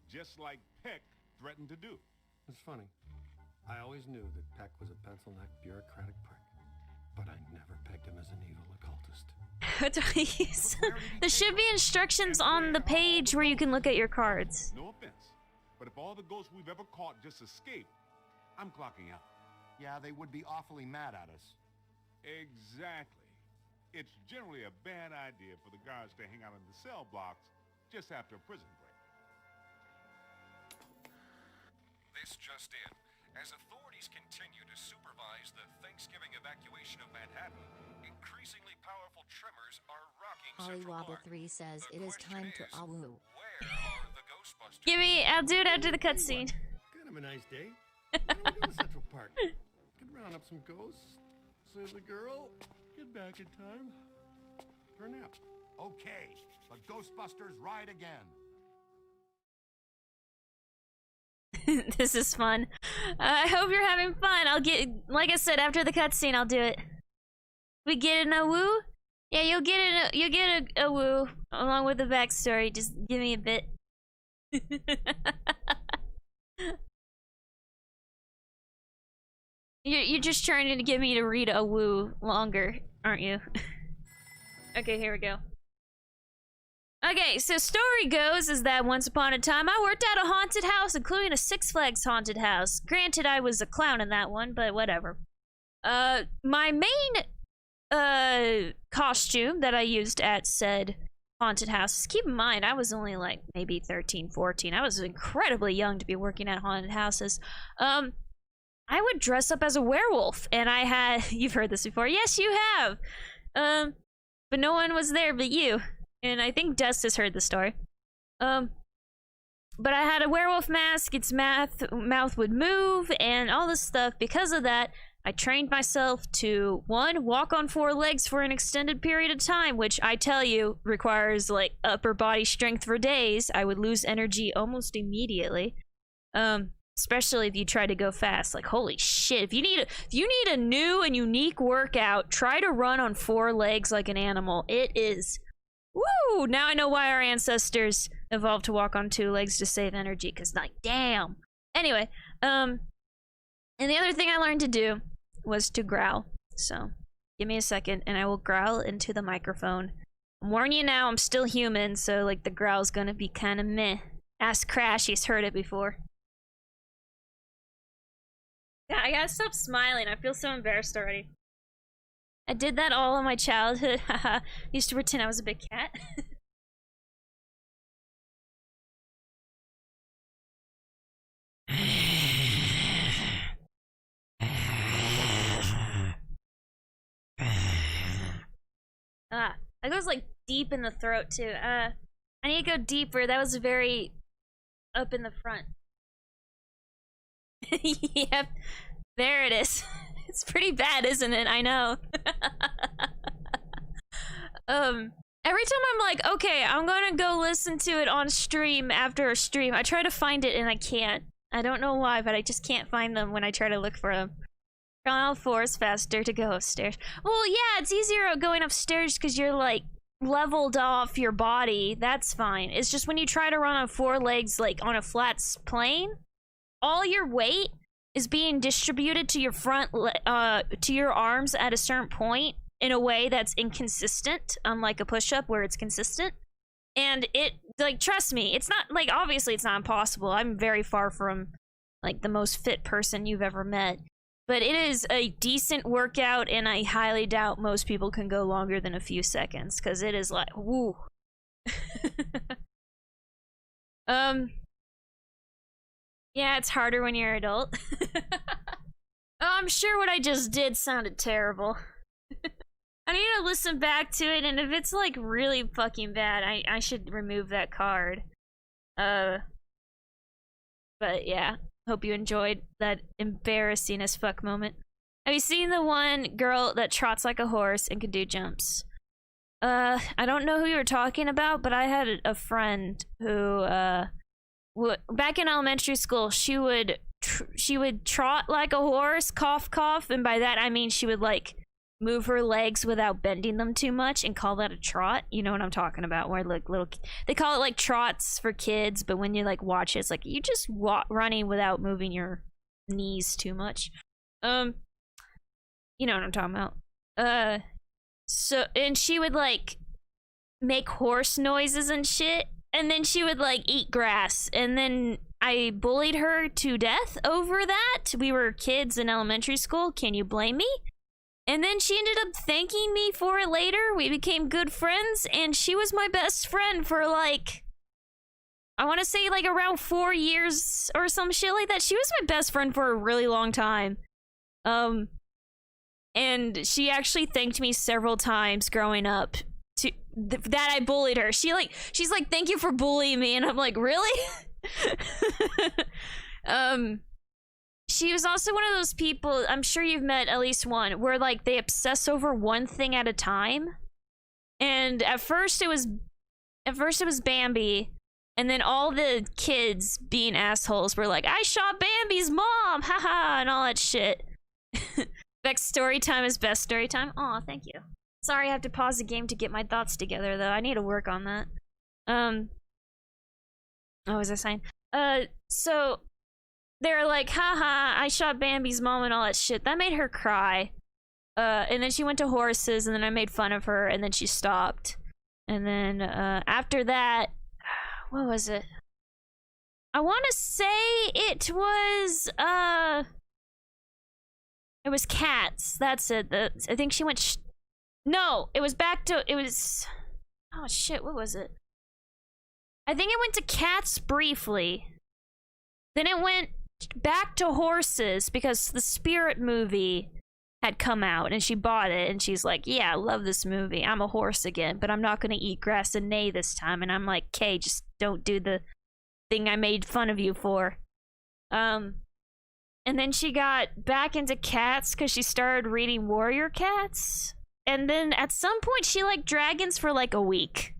Just like Peck threatened to do. It's funny. I always knew that Peck was a pencil-necked bureaucratic prick. But I never pegged him as an evil occultist. There should be instructions on the page where you can look at your cards. No offense, but if all the ghosts we've ever caught just escaped, I'm clocking out. Yeah, they would be awfully mad at us. Exactly. It's generally a bad idea for the guards to hang out in the cell blocks just after a prison break. This just in. As authorities continue to supervise the Thanksgiving evacuation of Manhattan, increasingly powerful tremors are rocking Holly Central Wobble Park. 3 says The it is question time to is, awoo. where are the Ghostbusters? I'll do it after the cutscene. Kind of a nice day. Why don't we go to Central Park? Could round up some ghosts, save the girl, get back in time for a nap. Okay, the Ghostbusters ride again. This is fun. I hope you're having fun. I'll get, like I said, after the cutscene, I'll do it. We get an awoo? Yeah, you'll get a woo along with the backstory. Just give me a bit. You're just trying to get me to read a woo longer, aren't you? Okay, here we go. Okay, so story goes is that once upon a time I worked at a haunted house, including a Six Flags haunted house. Granted, I was a clown in that one, but whatever. My main costume that I used at said haunted house. Keep in mind, I was only like maybe 13, 14. I was incredibly young to be working at haunted houses. I would dress up as a werewolf, and I had, you've heard this before. Yes, you have. But no one was there but you. And I think Dust has heard the story. But I had a werewolf mask, its mouth would move, and all this stuff. Because of that, I trained myself to, 1, walk on 4 legs for an extended period of time, which I tell you requires like upper body strength for days. I would lose energy almost immediately. Especially if you try to go fast. Like, holy shit, if you need a new and unique workout, try to run on 4 legs like an animal. It is, woo! Now I know why our ancestors evolved to walk on 2 legs to save energy, because like, damn. Anyway, and the other thing I learned to do was to growl. So, give me a second and I will growl into the microphone. I'm warning you now, I'm still human, so like the growl's gonna be kind of meh. Ask Crash, he's heard it before. Yeah, I gotta stop smiling. I feel so embarrassed already. I did that all in my childhood. Haha. Used to pretend I was a big cat. That goes like deep in the throat too. I need to go deeper. That was very up in the front. Yep, there it is. It's pretty bad, isn't it? I know. Every time I'm like, okay, I'm gonna go listen to it on stream after a stream, I try to find it and I can't. I don't know why, but I just can't find them when I try to look for them. Crawling all 4s faster to go upstairs. Well, yeah, it's easier going upstairs because you're like leveled off your body. That's fine. It's just when you try to run on 4 legs, like on a flat plane, all your weight is being distributed to your to your arms at a certain point in a way that's inconsistent, unlike a push-up where it's consistent. And it, like, trust me, it's not, like, obviously it's not impossible. I'm very far from, like, the most fit person you've ever met. But it is a decent workout, and I highly doubt most people can go longer than a few seconds, because it is like, woo. Yeah, it's harder when you're an adult. Oh, I'm sure what I just did sounded terrible. I need to listen back to it, and if it's like really fucking bad, I should remove that card. But yeah, hope you enjoyed that embarrassing as fuck moment. Have you seen the one girl that trots like a horse and can do jumps? I don't know who you were talking about, but I had a friend who, back in elementary school, she would trot like a horse, cough, cough, and by that I mean she would like move her legs without bending them too much and call that a trot. You know what I'm talking about, where like little, they call it like trots for kids, but when you like watch it, it's like you just running without moving your knees too much. You know what I'm talking about. So, and she would like make horse noises and shit, and then she would like eat grass, and then I bullied her to death over that. We were kids in elementary school, can you blame me? And then she ended up thanking me for it later. We became good friends, and she was my best friend for like, I want to say like around 4 years or some shit like that. She was my best friend for a really long time. And she actually thanked me several times growing up to that I bullied her. She's like, thank you for bullying me, and I'm like, really? She was also one of those people, I'm sure you've met at least one, where like they obsess over one thing at a time. And at first it was Bambi, and then all the kids being assholes were like, I shot Bambi's mom, haha, and all that shit. Bexx story time is best story time. Aw, thank you. Sorry, I have to pause the game to get my thoughts together, though. I need to work on that. What was I saying? So they're like, haha, I shot Bambi's mom and all that shit. That made her cry. And then she went to horses, and then I made fun of her, and then she stopped. And then, after that, what was it? I want to say it was cats. That's it. I think she went, no, it was back to, oh shit, what was it? I think it went to cats briefly. Then it went back to horses because the Spirit movie had come out and she bought it and she's like, yeah, I love this movie. I'm a horse again, but I'm not gonna eat grass and neigh this time. And I'm like, okay, just don't do the thing I made fun of you for. And then she got back into cats because she started reading Warrior Cats. And then at some point she liked dragons for like a week.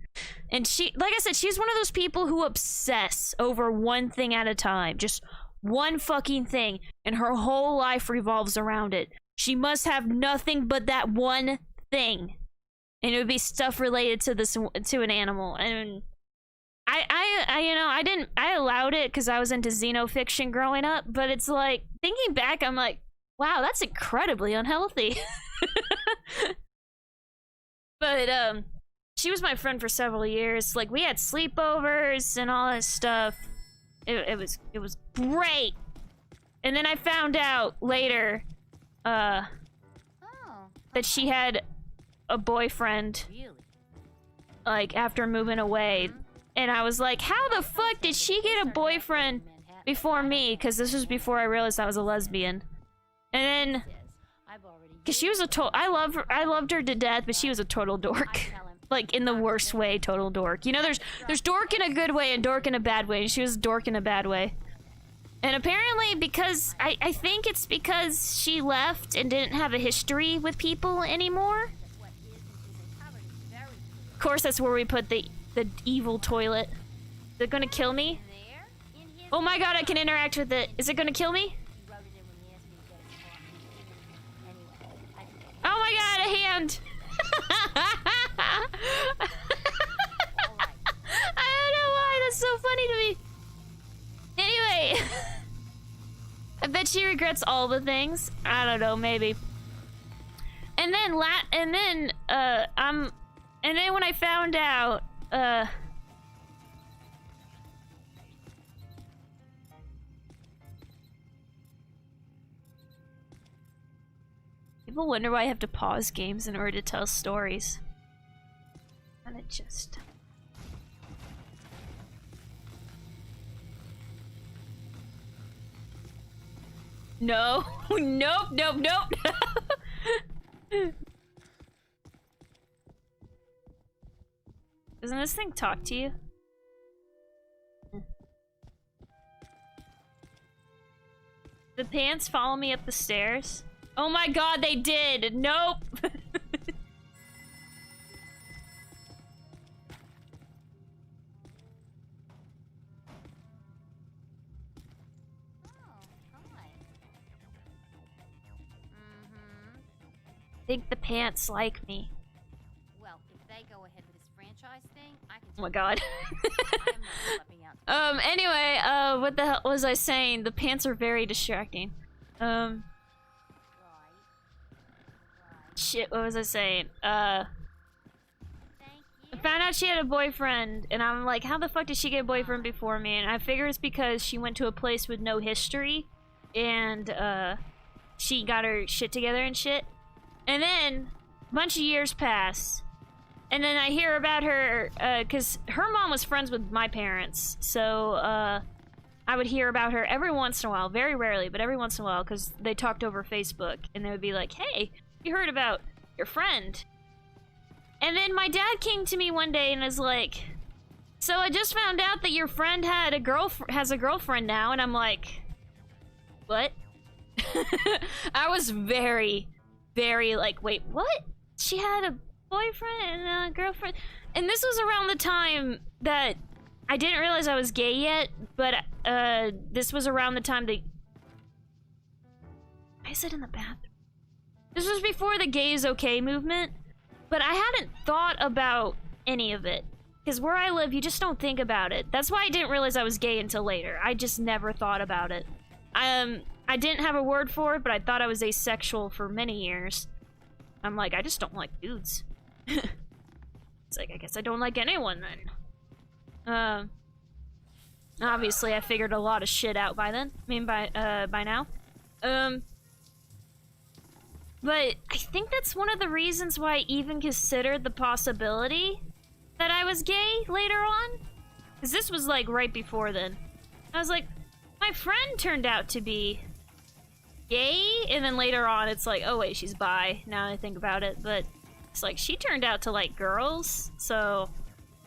And she, like I said, she's one of those people who obsess over one thing at a time. Just one fucking thing. And her whole life revolves around it. She must have nothing but that one thing. And it would be stuff related to this, to an animal. And I allowed it because I was into xenofiction growing up. But it's like, thinking back, I'm like, wow, that's incredibly unhealthy. But, she was my friend for several years. Like, we had sleepovers and all that stuff. It was great. And then I found out later, that she had a boyfriend, like, after moving away. And I was like, how the fuck did she get a boyfriend before me? Because this was before I realized I was a lesbian. And then, because she was a total, I loved her to death, but she was a total dork. Like, in the worst way, total dork. You know, there's dork in a good way and dork in a bad way. And she was dork in a bad way. And apparently, because, I think it's because she left and didn't have a history with people anymore. Of course, that's where we put the evil toilet. Is it gonna kill me? Oh my god, I can interact with it. Is it gonna kill me? Oh my god, a hand! I don't know why, that's so funny to me. Anyway, I bet she regrets all the things. I don't know, maybe. And then and then when I found out, people wonder why I have to pause games in order to tell stories. And it just... No. Nope, nope, nope. Doesn't this thing talk to you? The pants follow me up the stairs? Oh my god, they did! Nope! I think the pants like me. Well, if they go ahead with this franchise thing, I can. Oh my god. I'm not anyway, what the hell was I saying? The pants are very distracting. Shit, what was I saying? I found out she had a boyfriend, and I'm like, how the fuck did she get a boyfriend before me? And I figure it's because she went to a place with no history, and, she got her shit together and shit. And then, a bunch of years pass, and then I hear about her, cause her mom was friends with my parents, so, I would hear about her every once in a while, very rarely, but every once in a while, cause they talked over Facebook, and they would be like, hey, you heard about your friend? And then my dad came to me one day and was like, so I just found out that your friend had has a girlfriend now, and I'm like, what? I was very, very like, wait, what? She had a boyfriend and a girlfriend? And this was around the time that I didn't realize I was gay yet, but this was around the time that... Why is it in the bathroom? This was before the gay is okay movement, but I hadn't thought about any of it. Because where I live, you just don't think about it. That's why I didn't realize I was gay until later. I just never thought about it. I didn't have a word for it, but I thought I was asexual for many years. I'm like, I just don't like dudes. It's like, I guess I don't like anyone then. Obviously I figured a lot of shit out by then. I mean, by now. But I think that's one of the reasons why I even considered the possibility that I was gay later on. Because this was like right before then. I was like, my friend turned out to be gay, and then later on it's like, oh wait, she's bi, now I think about it. But it's like, she turned out to like girls, so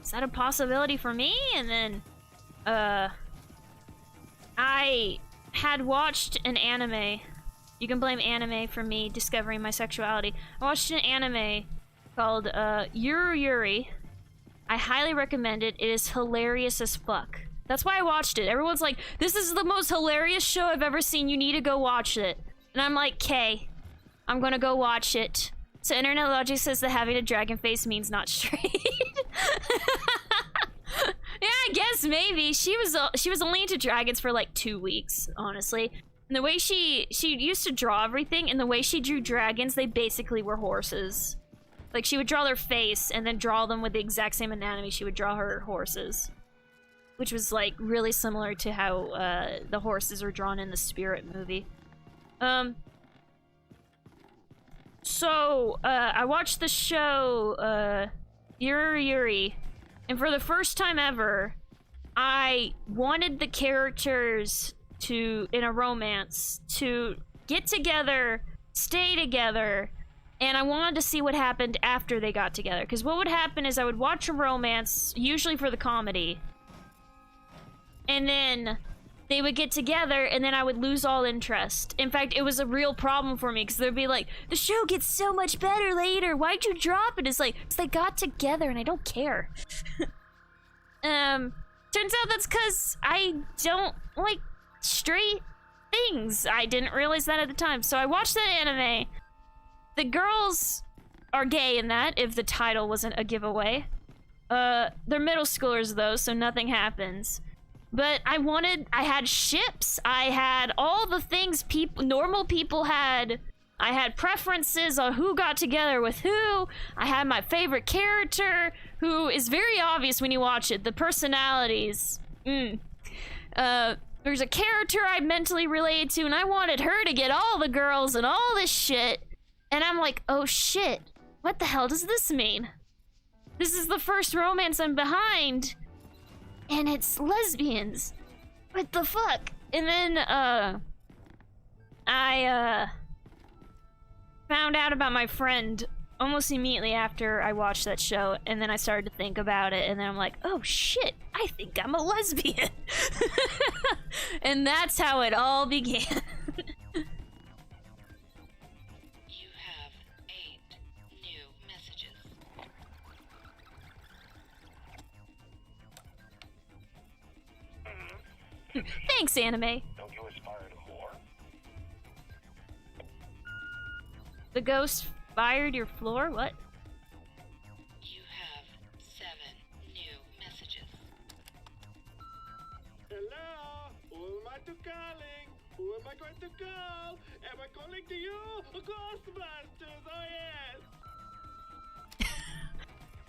is that a possibility for me? And then, I had watched an anime. You can blame anime for me discovering my sexuality. I watched an anime called, Yuri. I highly recommend it. It is hilarious as fuck. That's why I watched it. Everyone's like, this is the most hilarious show I've ever seen. You need to go watch it. And I'm like, "Kay, I'm gonna go watch it." So internet logic says that having a dragon face means not straight. Yeah, I guess maybe. She was only into dragons for like 2 weeks, honestly. And the way she used to draw everything, and the way she drew dragons, they basically were horses. Like, she would draw their face and then draw them with the exact same anatomy she would draw her horses. Which was, like, really similar to how the horses are drawn in the Spirit movie. So, I watched the show, Yuri. And for the first time ever, I wanted the characters to, in a romance, to get together, stay together, and I wanted to see what happened after they got together. Because what would happen is I would watch a romance, usually for the comedy, and then they would get together, and then I would lose all interest. In fact, it was a real problem for me, because they'd be like, the show gets so much better later, why'd you drop it? It's like, because they got together, and I don't care. Turns out that's because I don't like straight things. I didn't realize that at the time. So I watched that anime. The girls are gay in that, if the title wasn't a giveaway. They're middle schoolers though, so nothing happens. But I had ships. I had all the things normal people had. I had preferences on who got together with who. I had my favorite character, who is very obvious when you watch it. The personalities. There's a character I mentally related to, and I wanted her to get all the girls and all this shit. And I'm like, oh shit, what the hell does this mean? This is the first romance I'm behind, and it's lesbians. What the fuck? And then, I found out about my friend almost immediately after I watched that show, and then I started to think about it, and then I'm like, oh shit, I think I'm a lesbian. And that's how it all began. You have 8 new messages. Thanks, anime. Don't you aspire to more? The ghost fired your floor? What? You have 7 new messages. Hello? Who am I calling? Who am I going to call? Am I calling to you? Ghostbusters, oh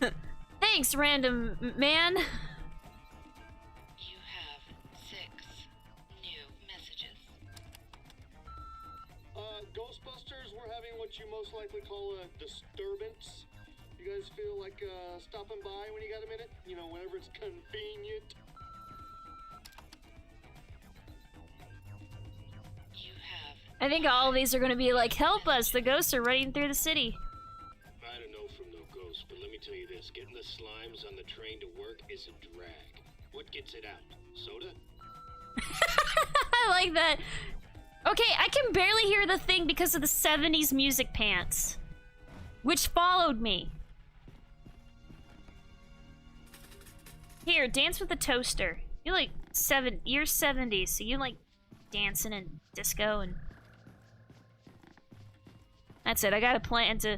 yes! Thanks, random man. You have 6 new messages. Ghostbusters, we're having what you most likely call a disturbance. You guys feel like stopping by when you got a minute? You know, whenever it's convenient. You have I think all of these are gonna be like, help us, the ghosts are running through the city. I don't know from no ghost, but let me tell you this. Getting the slimes on the train to work is a drag. What gets it out? Soda? I like that. Okay, I can barely hear the thing because of the 70s music pants, which followed me. Here, dance with the toaster. You're like you're 70s, so you like dancing and disco and that's it. I got a plan to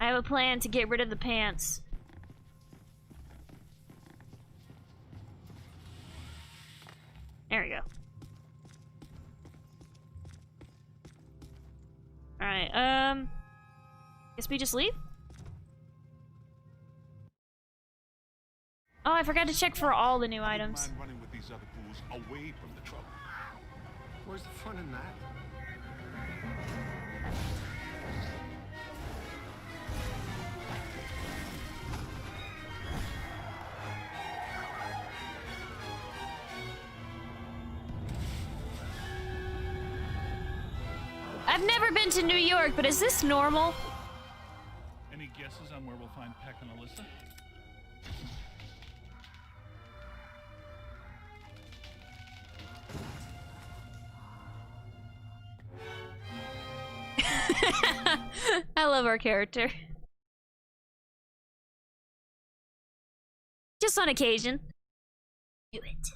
I have a plan to get rid of the pants. There we go. Alright, guess we just leave? Oh, I forgot to check for all the new items. Mind running with these other fools away from the trouble. Where's the fun in that? I've never been to New York, but is this normal? Any guesses on where we'll find Peck and Alyssa? I love our character. Just on occasion. Do it.